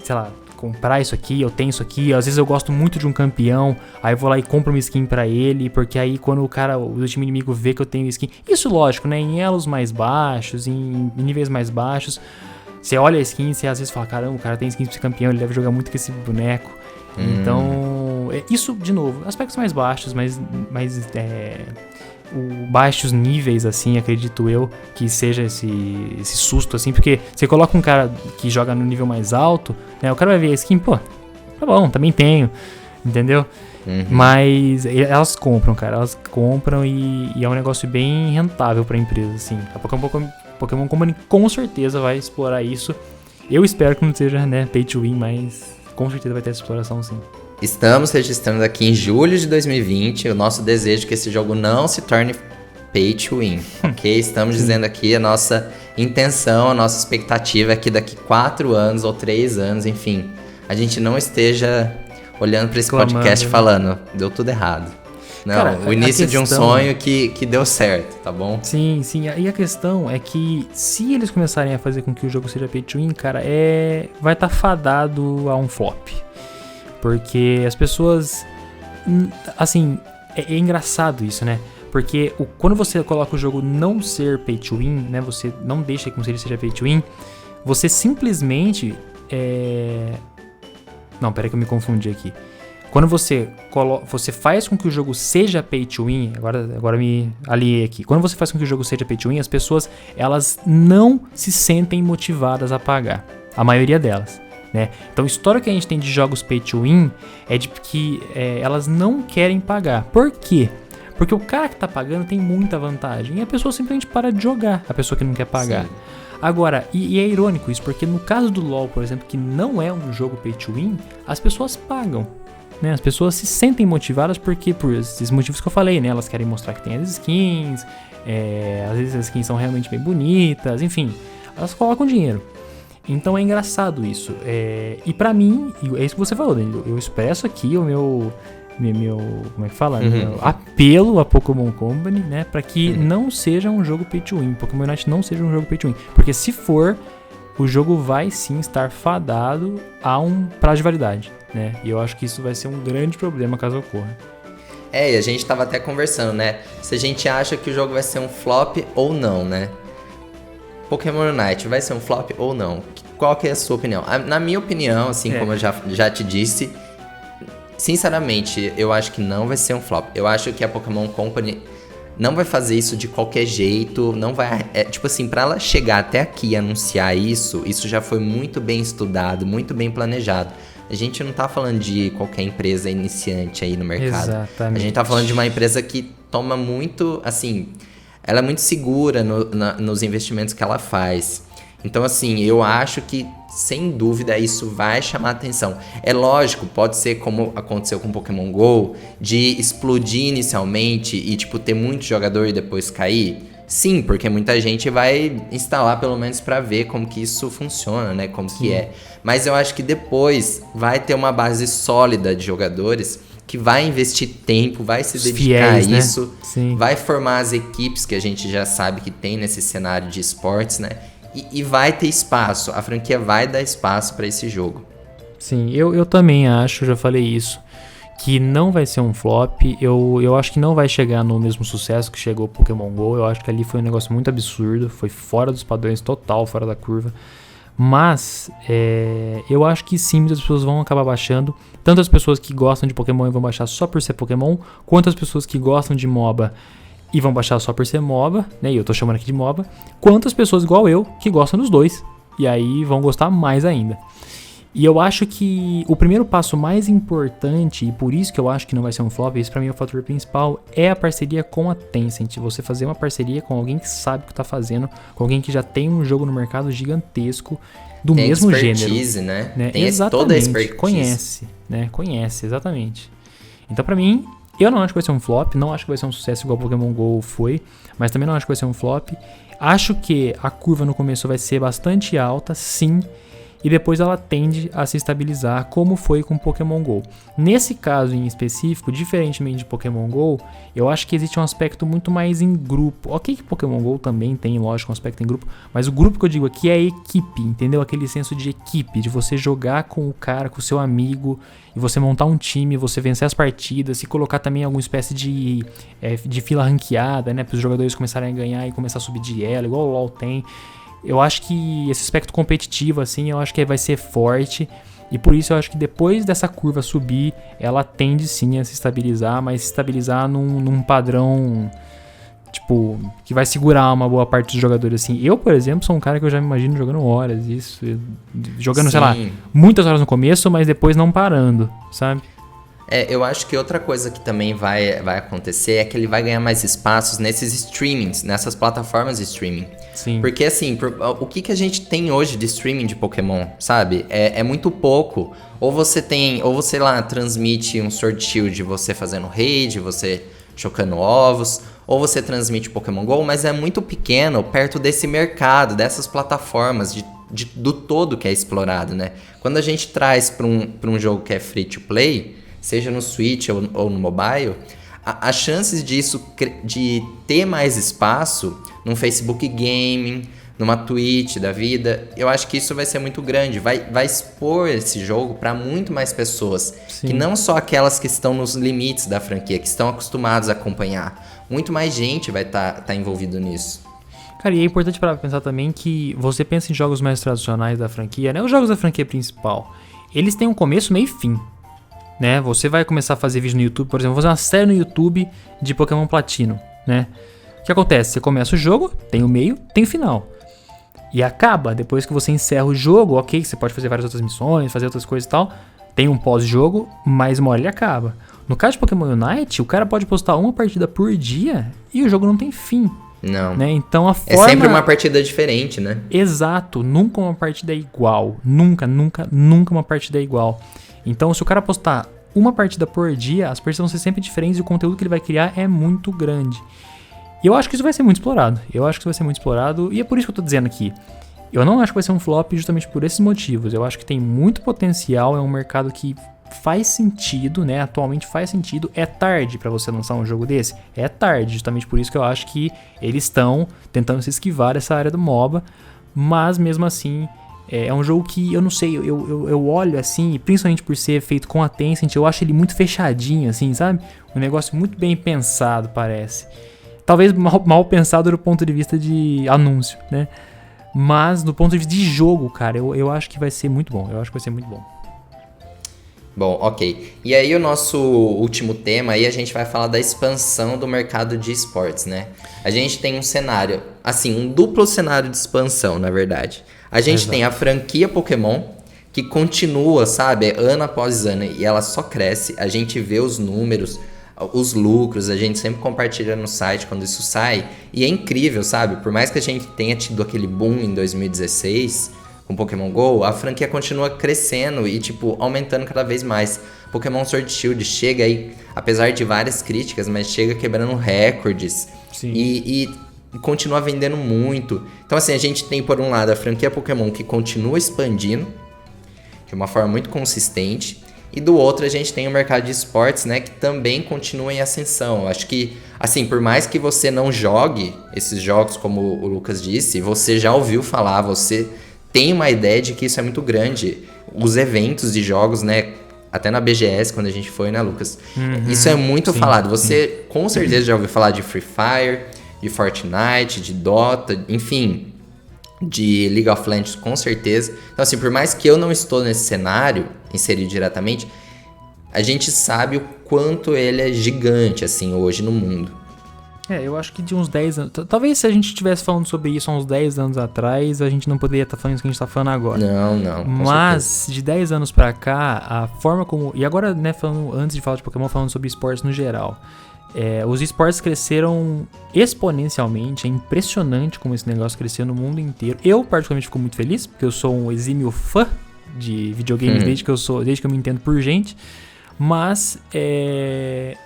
sei lá, comprar isso aqui, eu tenho isso aqui. Às vezes eu gosto muito de um campeão, aí eu vou lá e compro uma skin pra ele, porque aí quando o time inimigo vê que eu tenho skin, isso lógico, né, em elos mais baixos, em níveis mais baixos, você olha a skin e você às vezes fala, caramba, o cara tem skin pra esse campeão, ele deve jogar muito com esse boneco. Então, isso, de novo, aspectos mais baixos, baixos níveis, assim, acredito eu, que seja esse susto, assim, porque você coloca um cara que joga no nível mais alto, né, o cara vai ver a skin, pô, tá bom, também tenho, entendeu? Mas elas compram, cara, e é um negócio bem rentável pra empresa, assim. A Pokémon Company com certeza vai explorar isso. Eu espero que não seja, né, pay to win, mas com certeza vai ter essa exploração, sim. Estamos registrando aqui em julho de 2020 o nosso desejo que esse jogo não se torne pay to win, ok? Estamos dizendo aqui a nossa intenção, a nossa expectativa é que daqui 4 anos ou 3 anos, enfim, a gente não esteja olhando para esse podcast falando, deu tudo errado. Não, cara, o início de um sonho que deu certo, tá bom? Sim. E a questão é que se eles começarem a fazer com que o jogo seja pay to win, cara, vai estar fadado a um flop. Porque as pessoas... Assim, é engraçado isso, né? Porque quando você coloca o jogo não ser pay to win, né? Você não deixa como se ele seja pay to win, você simplesmente... Não, peraí que eu me confundi aqui. Quando você faz com que o jogo seja pay to win, agora me aliei aqui. Quando você faz com que o jogo seja pay to win, as pessoas, elas não se sentem motivadas a pagar. A maioria delas, né? Então, a história que a gente tem de jogos pay to win é de que elas não querem pagar. Por quê? Porque o cara que tá pagando tem muita vantagem e a pessoa simplesmente para de jogar, a pessoa que não quer pagar. Sim. Agora, e é irônico isso, porque no caso do LoL, por exemplo, que não é um jogo pay to win, as pessoas pagam. Né, as pessoas se sentem motivadas porque por esses motivos que eu falei, né? Elas querem mostrar que tem as skins, às vezes as skins são realmente bem bonitas, enfim, elas colocam dinheiro. Então é engraçado isso. E pra mim, é isso que você falou, Danilo, eu expresso aqui o meu como é que fala? Meu apelo a Pokémon Company, né? Pra que não seja um jogo pay to win, Pokémon Unite não seja um jogo pay to win, porque se for, o jogo vai sim estar fadado a um prazo de validade. Né? E eu acho que isso vai ser um grande problema caso ocorra. E a gente tava até conversando, né? Se a gente acha que o jogo vai ser um flop ou não, né? Pokémon Unite vai ser um flop ou não? Qual que é a sua opinião? Na minha opinião, assim como eu já te disse, sinceramente, eu acho que não vai ser um flop. Eu acho que a Pokémon Company não vai fazer isso de qualquer jeito, não vai... tipo assim, pra ela chegar até aqui e anunciar isso já foi muito bem estudado, muito bem planejado. A gente não tá falando de qualquer empresa iniciante aí no mercado. Exatamente. A gente tá falando de uma empresa que toma muito, assim... Ela é muito segura nos investimentos que ela faz. Então, assim, eu acho que, sem dúvida, isso vai chamar atenção. É lógico, pode ser como aconteceu com Pokémon GO, de explodir inicialmente e, tipo, ter muito jogador e depois cair. Sim, porque muita gente vai instalar pelo menos pra ver como que isso funciona, né? Como que é. Mas eu acho que depois vai ter uma base sólida de jogadores que vai investir tempo, vai se Os dedicar fiéis, a isso, né? vai formar as equipes que a gente já sabe que tem nesse cenário de esportes, né? E vai ter espaço, a franquia vai dar espaço para esse jogo. Sim, eu também acho, já falei isso, que não vai ser um flop. Eu acho que não vai chegar no mesmo sucesso que chegou o Pokémon GO. Eu acho que ali foi um negócio muito absurdo, foi fora dos padrões, total fora da curva. Mas eu acho que sim, muitas pessoas vão acabar baixando. Tanto as pessoas que gostam de Pokémon e vão baixar só por ser Pokémon, quanto as pessoas que gostam de MOBA e vão baixar só por ser MOBA, né? E eu tô chamando aqui de MOBA. Quanto as pessoas igual eu, que gostam dos dois. E aí vão gostar mais ainda. E eu acho que o primeiro passo mais importante, e por isso que eu acho que não vai ser um flop, esse pra mim é o fator principal, é a parceria com a Tencent. Você fazer uma parceria com alguém que sabe o que tá fazendo, com alguém que já tem um jogo no mercado gigantesco, do tem mesmo expertise, gênero. Né? Tem Exatamente, toda a expertise. Conhece, né? Conhece, exatamente. Então pra mim, eu não acho que vai ser um flop, não acho que vai ser um sucesso igual o Pokémon GO foi, mas também não acho que vai ser um flop. Acho que a curva no começo vai ser bastante alta, sim, e depois ela tende a se estabilizar, como foi com Pokémon GO. Nesse caso em específico, diferentemente de Pokémon GO, eu acho que existe um aspecto muito mais em grupo. Ok que Pokémon GO também tem, lógico, um aspecto em grupo, mas o grupo que eu digo aqui é a equipe, entendeu? Aquele senso de equipe, de você jogar com o cara, com o seu amigo, e você montar um time, você vencer as partidas, e colocar também alguma espécie de fila ranqueada, né? Para os jogadores começarem a ganhar e começar a subir de elo, igual o LoL tem. Eu acho que esse aspecto competitivo, assim, eu acho que vai ser forte. E por isso eu acho que depois dessa curva subir, ela tende sim a se estabilizar, mas se estabilizar num padrão, tipo, que vai segurar uma boa parte dos jogadores, assim. Eu, por exemplo, sou um cara que eu já me imagino jogando horas, jogando, sim, sei lá, muitas horas no começo, mas depois não parando, sabe? Eu acho que outra coisa que também vai acontecer é que ele vai ganhar mais espaços nesses streamings, nessas plataformas de streaming. Sim. Porque assim, o que a gente tem hoje de streaming de Pokémon, sabe? É muito pouco. Ou você lá, transmite um Sword Shield, você fazendo raid, você chocando ovos, ou você transmite Pokémon GO, mas é muito pequeno perto desse mercado, dessas plataformas, do todo que é explorado, né? Quando a gente traz para um jogo que é free to play, seja no Switch ou no mobile, as chances de ter mais espaço num Facebook Gaming, numa Twitch da vida, eu acho que isso vai ser muito grande. Vai expor esse jogo para muito mais pessoas. Sim. Que não só aquelas que estão nos limites da franquia, que estão acostumados a acompanhar. Muito mais gente vai tá envolvido nisso. Cara, e é importante para pensar também que você pensa em jogos mais tradicionais da franquia, né? Os jogos da franquia principal, eles têm um começo, meio e fim. Né? Você vai começar a fazer vídeo no YouTube, por exemplo, fazer uma série no YouTube de Pokémon Platino, né? O que acontece? Você começa o jogo, tem o meio, tem o final. E acaba, depois que você encerra o jogo, ok, você pode fazer várias outras missões, fazer outras coisas e tal, tem um pós-jogo, mas uma hora ele acaba. No caso de Pokémon Unite, o cara pode postar uma partida por dia e o jogo não tem fim. Não. Né? Então a forma... É sempre uma partida diferente, né? Exato, nunca uma partida é igual. Nunca uma partida é igual. Então, se o cara postar uma partida por dia, as partidas vão ser sempre diferentes e o conteúdo que ele vai criar é muito grande. E eu acho que isso vai ser muito explorado. E é por isso que eu tô dizendo aqui. Eu não acho que vai ser um flop justamente por esses motivos. Eu acho que tem muito potencial, é um mercado que faz sentido, né? Atualmente faz sentido. É tarde pra você lançar um jogo desse? É tarde, justamente por isso que eu acho que eles estão tentando se esquivar dessa área do MOBA. Mas, mesmo assim... É um jogo que, eu não sei, eu olho assim, principalmente por ser feito com a Tencent, eu acho ele muito fechadinho, assim, sabe? Um negócio muito bem pensado, parece. Talvez mal pensado do ponto de vista de anúncio, né? Mas do ponto de vista de jogo, cara, eu acho que vai ser muito bom. Bom, ok. E aí o nosso último tema, aí a gente vai falar da expansão do mercado de esportes, né? A gente tem um cenário, assim, um duplo cenário de expansão, na verdade. A gente tem a franquia Pokémon, que continua, sabe, ano após ano, e ela só cresce. A gente vê os números, os lucros, a gente sempre compartilha no site quando isso sai. E é incrível, sabe? Por mais que a gente tenha tido aquele boom em 2016 com Pokémon GO, a franquia continua crescendo e, tipo, aumentando cada vez mais. Pokémon Sword Shield chega aí, apesar de várias críticas, mas chega quebrando recordes. Sim. E continua vendendo muito. Então, assim, a gente tem, por um lado, a franquia Pokémon que continua expandindo de uma forma muito consistente. E do outro a gente tem o mercado de esportes, né, que também continua em ascensão. Eu acho que, assim, por mais que você não jogue esses jogos, como o Lucas disse, você já ouviu falar, você tem uma ideia de que isso é muito grande. Os eventos de jogos, né, até na BGS, quando a gente foi, né, Lucas? Isso é muito falado. Você com certeza já ouviu falar de Free Fire, de Fortnite, de Dota, enfim, de League of Legends, com certeza. Então, assim, por mais que eu não estou nesse cenário, inserido diretamente, a gente sabe o quanto ele é gigante, assim, hoje no mundo. Eu acho que de uns 10 anos... Talvez se a gente estivesse falando sobre isso há uns 10 anos atrás, a gente não poderia estar falando isso que a gente está falando agora. Não. Mas, certeza. de 10 anos pra cá, a forma como... E agora, né, falando, antes de falar de Pokémon, falando sobre esportes no geral. Os esportes cresceram exponencialmente. É impressionante como esse negócio cresceu no mundo inteiro. Eu, particularmente, fico muito feliz, porque eu sou um exímio fã de videogames desde que eu me entendo por gente. Mas, é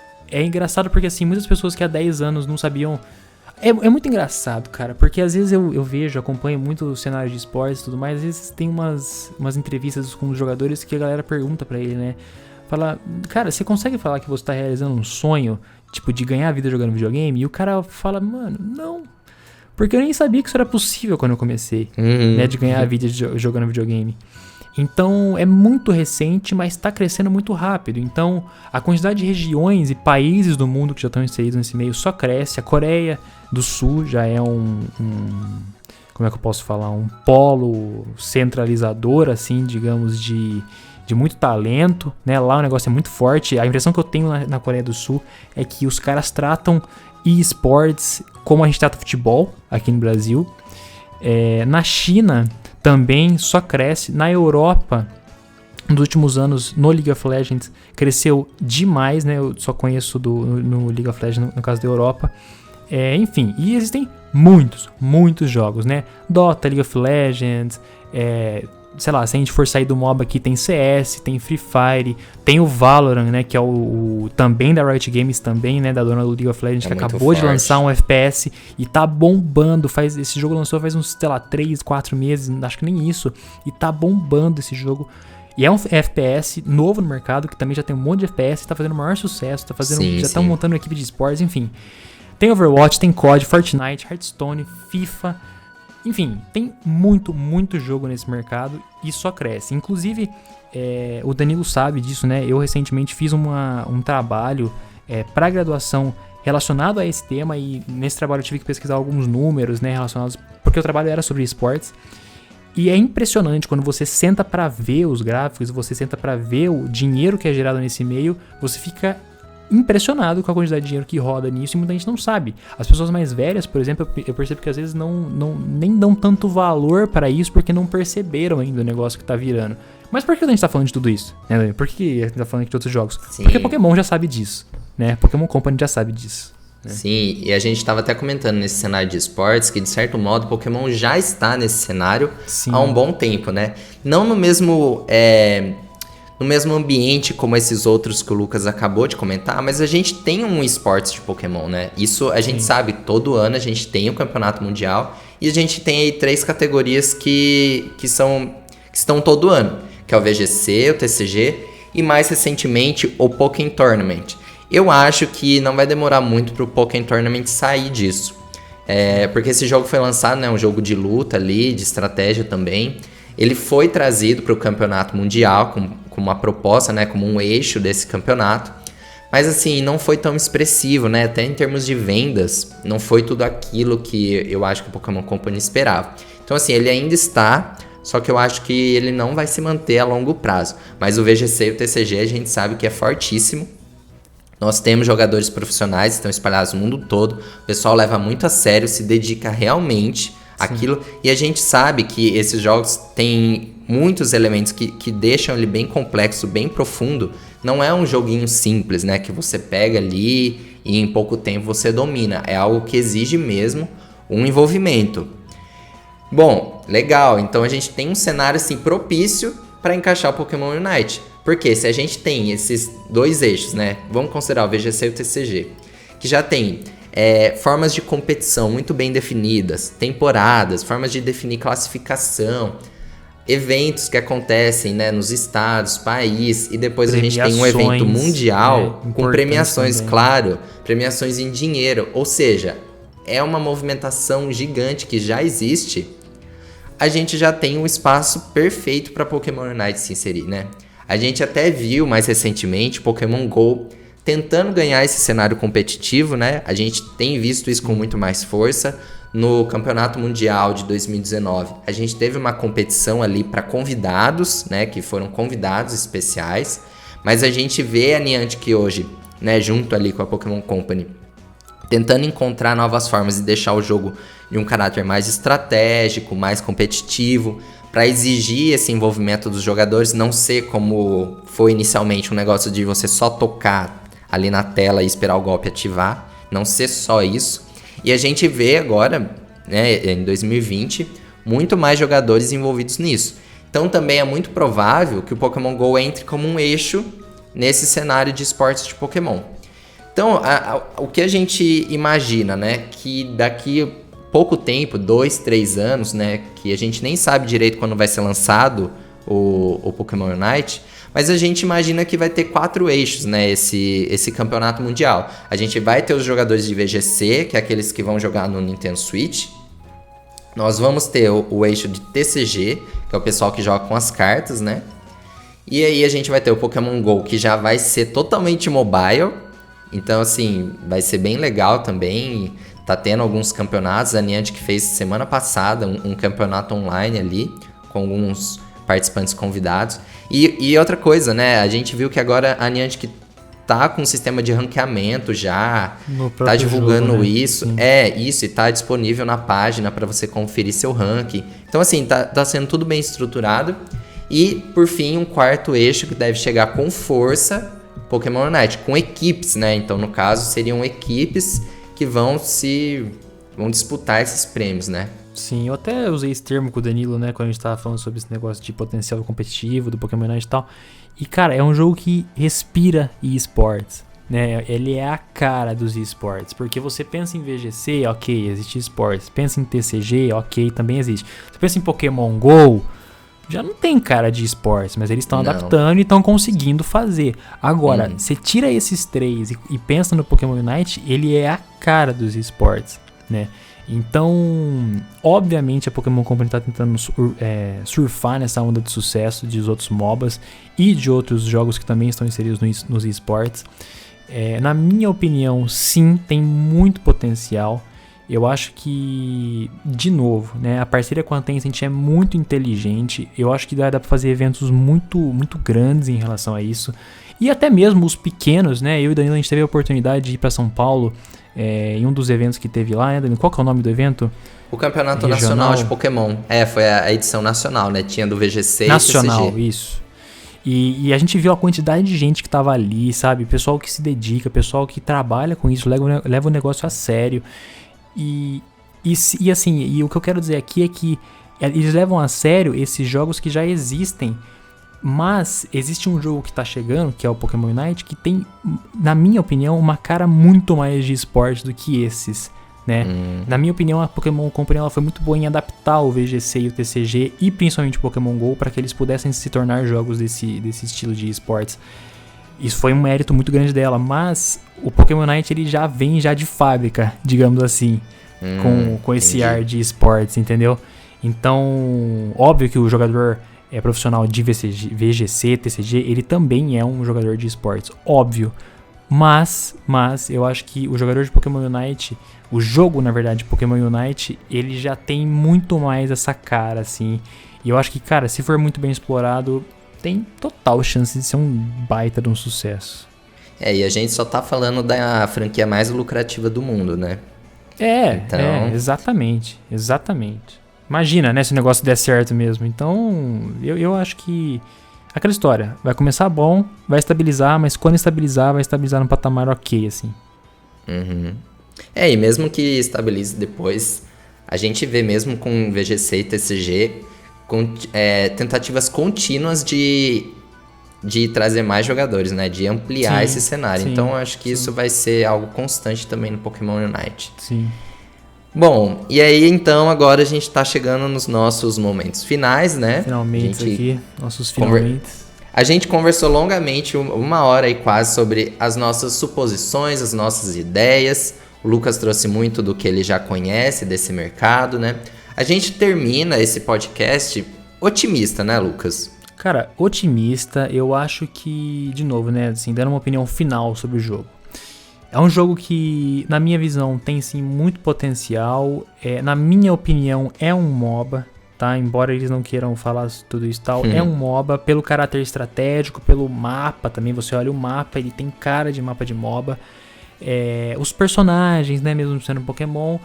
engraçado porque, assim, muitas pessoas que há 10 anos não sabiam... É muito engraçado, cara, porque às vezes eu vejo, acompanho muito o cenário de esportes e tudo mais, às vezes tem umas entrevistas com os jogadores que a galera pergunta pra ele, né? Fala, cara, você consegue falar que você tá realizando um sonho, tipo, de ganhar a vida jogando videogame? E o cara fala, mano, não. Porque eu nem sabia que isso era possível quando eu comecei, né, de ganhar a vida jogando videogame. Então, é muito recente, mas está crescendo muito rápido. Então, a quantidade de regiões e países do mundo que já estão inseridos nesse meio só cresce. A Coreia do Sul já é como é que eu posso falar? Um polo centralizador, assim, digamos, de muito talento, né? Lá o negócio é muito forte. A impressão que eu tenho na Coreia do Sul é que os caras tratam eSports como a gente trata futebol aqui no Brasil. Na China também só cresce. Na Europa, nos últimos anos, no League of Legends, cresceu demais, né? Eu só conheço no League of Legends, no caso da Europa. Enfim, e existem muitos jogos, né? Dota, League of Legends, sei lá, se a gente for sair do MOBA aqui, tem CS, tem Free Fire, tem o Valorant, né, que é o também da Riot Games também, né, da dona do League of Legends, que acabou de lançar um FPS e tá bombando, esse jogo lançou faz uns, sei lá, 3, 4 meses, acho que nem isso, e tá bombando esse jogo. E é um FPS novo no mercado, que também já tem um monte de FPS, tá fazendo o maior sucesso, já estão montando uma equipe de esportes, enfim. Tem Overwatch, tem COD, Fortnite, Hearthstone, FIFA... Enfim, tem muito jogo nesse mercado e só cresce. Inclusive, o Danilo sabe disso, né? Eu recentemente fiz um trabalho para graduação relacionado a esse tema e nesse trabalho eu tive que pesquisar alguns números, né, relacionados, porque o trabalho era sobre esportes. E é impressionante quando você senta para ver os gráficos, você senta para ver o dinheiro que é gerado nesse meio, você fica impressionado com a quantidade de dinheiro que roda nisso e muita gente não sabe. As pessoas mais velhas, por exemplo, eu percebo que às vezes nem dão tanto valor para isso porque não perceberam ainda o negócio que tá virando. Mas por que a gente tá falando de tudo isso? Né? Por que a gente tá falando de outros jogos? Sim. Porque Pokémon já sabe disso, né? Pokémon Company já sabe disso. Né? Sim, e a gente tava até comentando nesse cenário de esportes que, de certo modo, Pokémon já está nesse cenário há um bom tempo, né? Não no mesmo ambiente como esses outros que o Lucas acabou de comentar, mas a gente tem um esportes de Pokémon, né? Isso a gente sabe, todo ano a gente tem o Campeonato Mundial e a gente tem aí 3 categorias que estão todo ano, que é o VGC, o TCG e mais recentemente o Pokémon Tournament. Eu acho que não vai demorar muito pro Pokémon Tournament sair disso, porque esse jogo foi lançado, né? Um jogo de luta ali, de estratégia também. Ele foi trazido para o Campeonato Mundial com uma proposta, né, como um eixo desse campeonato. Mas assim, não foi tão expressivo, né? Até em termos de vendas, não foi tudo aquilo que eu acho que o Pokémon Company esperava. Então assim, ele ainda está, só que eu acho que ele não vai se manter a longo prazo. Mas o VGC e o TCG a gente sabe que é fortíssimo. Nós temos jogadores profissionais que estão espalhados no mundo todo. O pessoal leva muito a sério, se dedica realmente aquilo, e a gente sabe que esses jogos têm muitos elementos que deixam ele bem complexo, bem profundo. Não é um joguinho simples, né, que você pega ali e em pouco tempo você domina. É algo que exige mesmo um envolvimento. Bom, legal, então a gente tem um cenário assim propício para encaixar o Pokémon Unite. Porque se a gente tem esses 2 eixos, né, vamos considerar o VGC e o TCG, que já tem formas de competição muito bem definidas, temporadas, formas de definir classificação. eventos que acontecem, né, nos estados, país, e depois a gente tem um Premiações, evento mundial com importantes premiações, também. claro, premiações em dinheiro. Ou seja, é uma movimentação gigante que já existe. A gente já tem um espaço perfeito para Pokémon Unite se inserir, né? A gente até viu mais recentemente Pokémon GO tentando ganhar esse cenário competitivo, né? A gente tem visto isso com muito mais força. No Campeonato Mundial de 2019, a gente teve uma competição ali para convidados, né? Que foram convidados especiais. Mas a gente vê a Niantic hoje, né? Junto ali com a Pokémon Company, tentando encontrar novas formas de deixar o jogo de um caráter mais estratégico, mais competitivo, para exigir esse envolvimento dos jogadores, não ser como foi inicialmente um negócio de você só tocar ali na tela e esperar o golpe ativar, não ser só isso. E a gente vê agora, né, em 2020, muito mais jogadores envolvidos nisso. Então também é muito provável que o Pokémon GO entre como um eixo nesse cenário de esportes de Pokémon. Então, o que a gente imagina, né, que daqui pouco tempo, 2, 3 anos, né, que a gente nem sabe direito quando vai ser lançado o Pokémon Unite, mas a gente imagina que vai ter 4 eixos, né, esse campeonato mundial. A gente vai ter os jogadores de VGC, que é aqueles que vão jogar no Nintendo Switch. Nós vamos ter o eixo de TCG, que é o pessoal que joga com as cartas, né? E aí a gente vai ter o Pokémon GO, que já vai ser totalmente mobile. Então, assim, vai ser bem legal também. Tá tendo alguns campeonatos. A Niantic fez semana passada um campeonato online ali, com alguns participantes convidados. E outra coisa, né? A gente viu que agora a Niantic tá com um sistema de ranqueamento já, tá divulgando jogo, né? isso. Sim. Isso, e tá disponível na página para você conferir seu ranking. Então, assim, tá sendo tudo bem estruturado. E, por fim, um quarto eixo que deve chegar com força, Pokémon Unite, com equipes, né? Então, no caso, seriam equipes que vão disputar esses prêmios, né? Sim, eu até usei esse termo com o Danilo, né, quando a gente tava falando sobre esse negócio de potencial competitivo do Pokémon Unite e tal. E, cara, é um jogo que respira eSports, né? Ele é a cara dos eSports, porque você pensa em VGC, ok, existe eSports. Pensa em TCG, ok, também existe. Você pensa em Pokémon GO, já não tem cara de esportes, mas eles estão adaptando e estão conseguindo fazer. Agora, você tira esses 3 e pensa no Pokémon Unite, ele é a cara dos esportes, né? Então, obviamente a Pokémon Company está tentando surfar nessa onda de sucesso dos outros MOBAs e de outros jogos que também estão inseridos nos esportes. Na minha opinião, sim, tem muito potencial. Eu acho que, de novo, né, a parceria com a Tencent é muito inteligente. Eu acho que dá para fazer eventos muito, muito grandes em relação a isso. E até mesmo os pequenos, né? Eu e o Danilo, a gente teve a oportunidade de ir para São Paulo em um dos eventos que teve lá, né, Danilo? Qual que é o nome do evento? O Campeonato Nacional de Pokémon. Foi a edição nacional, né? Tinha do VGC nacional, e TCG. Isso. E a gente viu a quantidade de gente que tava ali, sabe? Pessoal que se dedica, pessoal que trabalha com isso, leva o negócio a sério. E o que eu quero dizer aqui é que eles levam a sério esses jogos que já existem, mas existe um jogo que tá chegando, que é o Pokémon Unite, que tem, na minha opinião, uma cara muito mais de esporte do que esses, né? Na minha opinião, a Pokémon Company ela foi muito boa em adaptar o VGC e o TCG e principalmente o Pokémon GO para que eles pudessem se tornar jogos desse estilo de esportes. Isso foi um mérito muito grande dela, mas o Pokémon Unite ele já vem de fábrica, digamos assim, com esse ar de esportes, entendeu? Então, óbvio que o jogador profissional de VGC, TCG, ele também é um jogador de esportes, óbvio. Mas eu acho que o jogador de Pokémon Unite, o jogo, na verdade, Pokémon Unite, ele já tem muito mais essa cara, assim. E eu acho que, cara, se for muito bem explorado, tem total chance de ser um baita de um sucesso. E a gente só tá falando da franquia mais lucrativa do mundo, né? Exatamente. Imagina, né, se o negócio der certo mesmo. Então, eu acho que aquela história, vai começar bom, vai estabilizar, mas quando estabilizar, vai estabilizar num patamar ok, assim. E mesmo que estabilize depois, a gente vê mesmo com VGC e TCG com tentativas contínuas de trazer mais jogadores, né? De ampliar esse cenário. Então, eu acho que isso vai ser algo constante também no Pokémon Unite. Sim. Bom, e aí então agora a gente tá chegando nos nossos momentos finais, né? Finalmente aqui, nossos finalmente. A gente conversou longamente, 1h e quase, sobre as nossas suposições, as nossas ideias. O Lucas trouxe muito do que ele já conhece desse mercado, né? A gente termina esse podcast otimista, né, Lucas? Cara, otimista, eu acho que, de novo, né, assim, dando uma opinião final sobre o jogo. É um jogo que, na minha visão, tem sim muito potencial. Na minha opinião, é um MOBA, tá? Embora eles não queiram falar tudo isso e tal, é um MOBA pelo caráter estratégico, pelo mapa também. Você olha o mapa, ele tem cara de mapa de MOBA. Os personagens, né, mesmo sendo um Pokémon,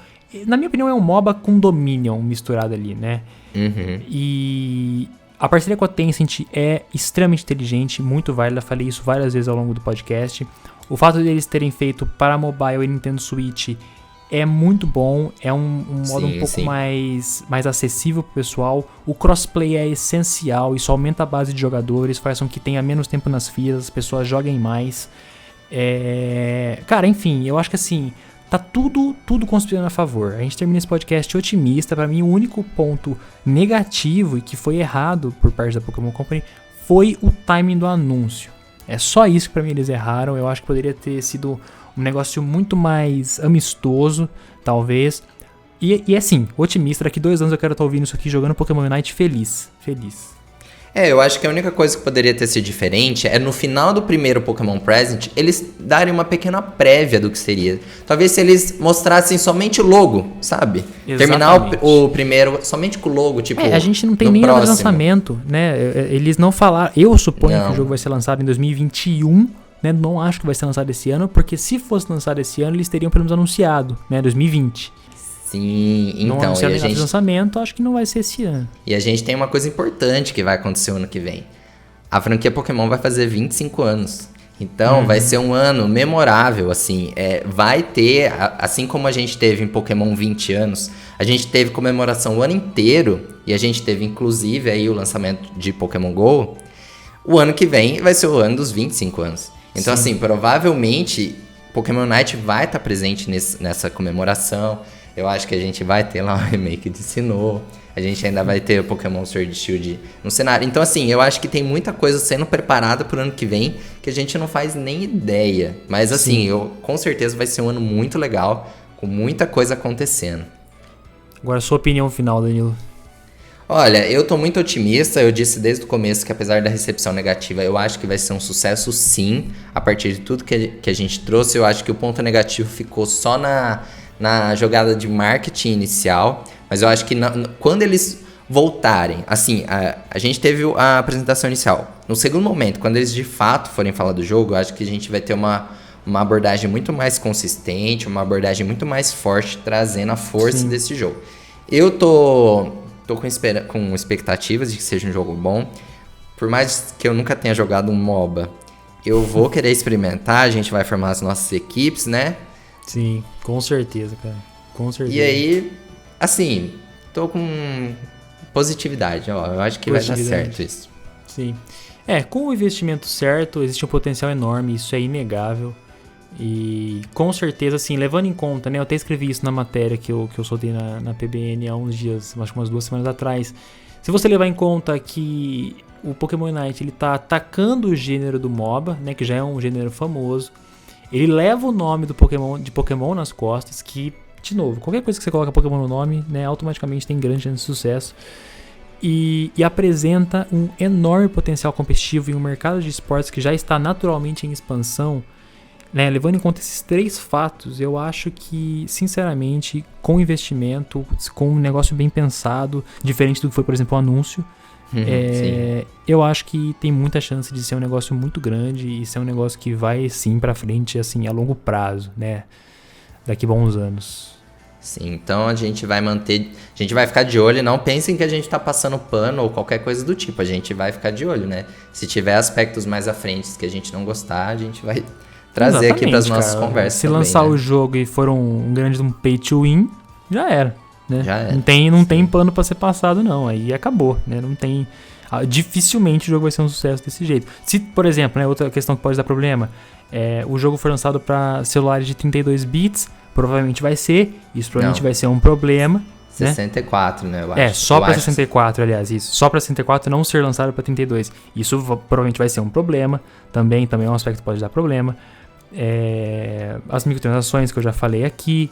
na minha opinião, é um MOBA com Dominion misturado ali, né? E a parceria com a Tencent é extremamente inteligente, muito válida. Falei isso várias vezes ao longo do podcast. O fato deles terem feito para mobile e Nintendo Switch é muito bom, é um modo um pouco mais acessível pro pessoal. O crossplay é essencial, isso aumenta a base de jogadores, faz com que tenha menos tempo nas filas, as pessoas joguem mais. Cara, enfim, eu acho que assim, tá tudo conspirando a favor. A gente termina esse podcast otimista. Pra mim, o único ponto negativo e que foi errado por parte da Pokémon Company foi o timing do anúncio. É só isso que pra mim eles erraram. Eu acho que poderia ter sido um negócio muito mais amistoso, talvez. E assim, otimista, daqui 2 anos eu quero estar ouvindo isso aqui, jogando Pokémon Unite feliz. Eu acho que a única coisa que poderia ter sido diferente é no final do primeiro Pokémon Present, eles darem uma pequena prévia do que seria. Talvez se eles mostrassem somente o logo, sabe? Exatamente. Terminar o primeiro somente com o logo, tipo, a gente não tem nem o lançamento, né? Eles não falaram. Eu suponho que o jogo vai ser lançado em 2021, né? Não acho que vai ser lançado esse ano, porque se fosse lançado esse ano, eles teriam pelo menos anunciado, né? 2020. Sim, então, não anunciado em lançamento, acho que não vai ser esse ano. E a gente tem uma coisa importante que vai acontecer o ano que vem. A franquia Pokémon vai fazer 25 anos. Então, vai ser um ano memorável, assim. Vai ter, assim como a gente teve em Pokémon 20 anos, a gente teve comemoração o ano inteiro, e a gente teve, inclusive, aí o lançamento de Pokémon GO. O ano que vem vai ser o ano dos 25 anos. Então, assim, provavelmente, Pokémon Unite vai estar presente nessa comemoração. Eu acho que a gente vai ter lá um remake de Sinnoh. A gente ainda vai ter o Pokémon Sword and Shield no cenário. Então, assim, eu acho que tem muita coisa sendo preparada pro ano que vem que a gente não faz nem ideia. Mas, assim, com certeza vai ser um ano muito legal, com muita coisa acontecendo. Agora, sua opinião final, Danilo. Olha, eu tô muito otimista. Eu disse desde o começo que, apesar da recepção negativa, eu acho que vai ser um sucesso, sim. A partir de tudo que a gente trouxe, eu acho que o ponto negativo ficou só na jogada de marketing inicial, mas eu acho que quando eles voltarem, assim, a gente teve a apresentação inicial. No segundo momento, quando eles de fato forem falar do jogo, eu acho que a gente vai ter uma abordagem muito mais consistente, uma abordagem muito mais forte, trazendo a força desse jogo. Eu tô com expectativas de que seja um jogo bom, por mais que eu nunca tenha jogado um MOBA. Eu vou querer experimentar, a gente vai formar as nossas equipes, né? Sim, com certeza, cara. Com certeza. E aí, assim, tô com positividade, ó. Eu acho que vai dar certo isso. Sim. Com o investimento certo, existe um potencial enorme, isso é inegável. E com certeza, assim, levando em conta, né? Eu até escrevi isso na matéria que eu soltei na PBN há uns dias, acho que umas 2 semanas atrás. Se você levar em conta que o Pokémon Unite, ele tá atacando o gênero do MOBA, né? Que já é um gênero famoso. Ele leva o nome de Pokémon nas costas, que, de novo, qualquer coisa que você coloca Pokémon no nome, né, automaticamente tem grande chance de sucesso. E apresenta um enorme potencial competitivo em um mercado de esportes que já está naturalmente em expansão. Né, levando em conta esses 3 fatos, eu acho que, sinceramente, com investimento, com um negócio bem pensado, diferente do que foi, por exemplo, o anúncio, eu acho que tem muita chance de ser um negócio muito grande e ser um negócio que vai sim pra frente, assim, a longo prazo, né? Daqui a bons anos. Sim, então a gente vai ficar de olho. Não pensem que a gente tá passando pano ou qualquer coisa do tipo. A gente vai ficar de olho, né? Se tiver aspectos mais à frente que a gente não gostar, a gente vai trazer aqui pras nossas conversas. Se também, lançar né? o jogo e for um grande pay to win, já era. Né? Já é. Não tem pano pra ser passado, não. Aí acabou, né? Não tem... Dificilmente o jogo vai ser um sucesso desse jeito. Se, por exemplo, né, outra questão que pode dar problema, o jogo for lançado para celulares de 32 bits, provavelmente vai ser. Isso provavelmente Não. vai ser um problema. 64, né? Eu acho. Só pra acho. 64, aliás, isso. Só pra 64 não ser lançado pra 32. Isso provavelmente vai ser um problema. Também é um aspecto que pode dar problema. As microtransações que eu já falei aqui.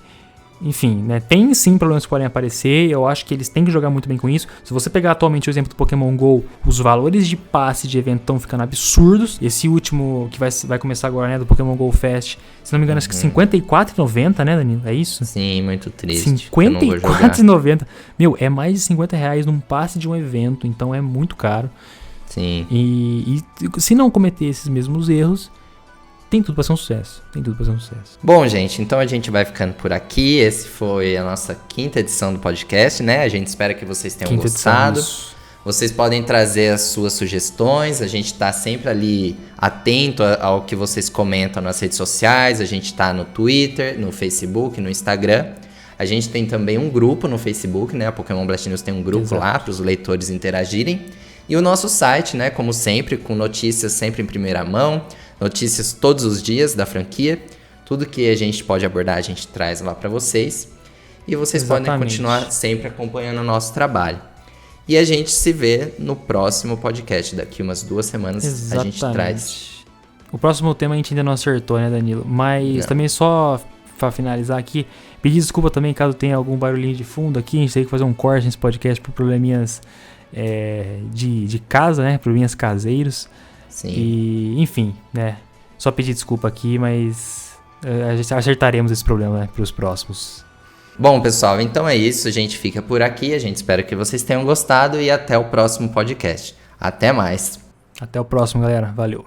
Enfim, né? Tem sim problemas que podem aparecer. Eu acho que eles têm que jogar muito bem com isso. Se você pegar atualmente o exemplo do Pokémon GO, os valores de passe de evento estão ficando absurdos. Esse último que vai começar agora, né? Do Pokémon GO Fest. Se não me engano, acho que R$54,90, né, Danilo? É isso? Sim, muito triste. R$54,90. Meu, é mais de R$50 num passe de um evento. Então é muito caro. Sim. E se não cometer esses mesmos erros, tem tudo pra ser um sucesso. Bom, gente, então a gente vai ficando por aqui. Esse foi a nossa 5ª edição do podcast, né? A gente espera que vocês tenham gostado. Vocês podem trazer as suas sugestões. A gente tá sempre ali atento ao que vocês comentam nas redes sociais. A gente tá no Twitter, no Facebook, no Instagram. A gente tem também um grupo no Facebook, né? A Pokémon Blast News tem um grupo lá para os leitores interagirem. E o nosso site, né? Como sempre, com notícias sempre em primeira mão. Notícias todos os dias da franquia. Tudo que a gente pode abordar, a gente traz lá para vocês. E vocês podem continuar sempre acompanhando o nosso trabalho. E a gente se vê no próximo podcast. Daqui umas 2 semanas a gente traz. O próximo tema a gente ainda não acertou, né, Danilo? Mas também só para finalizar aqui, pedir desculpa também caso tenha algum barulhinho de fundo aqui. A gente tem que fazer um corte nesse podcast por probleminhas de casa, né? Probleminhas caseiros. Sim. E, enfim, né? Só pedir desculpa aqui, mas acertaremos esse problema, né, para os próximos. Bom, pessoal, então é isso. A gente fica por aqui. A gente espera que vocês tenham gostado e até o próximo podcast. Até mais. Até o próximo, galera. Valeu.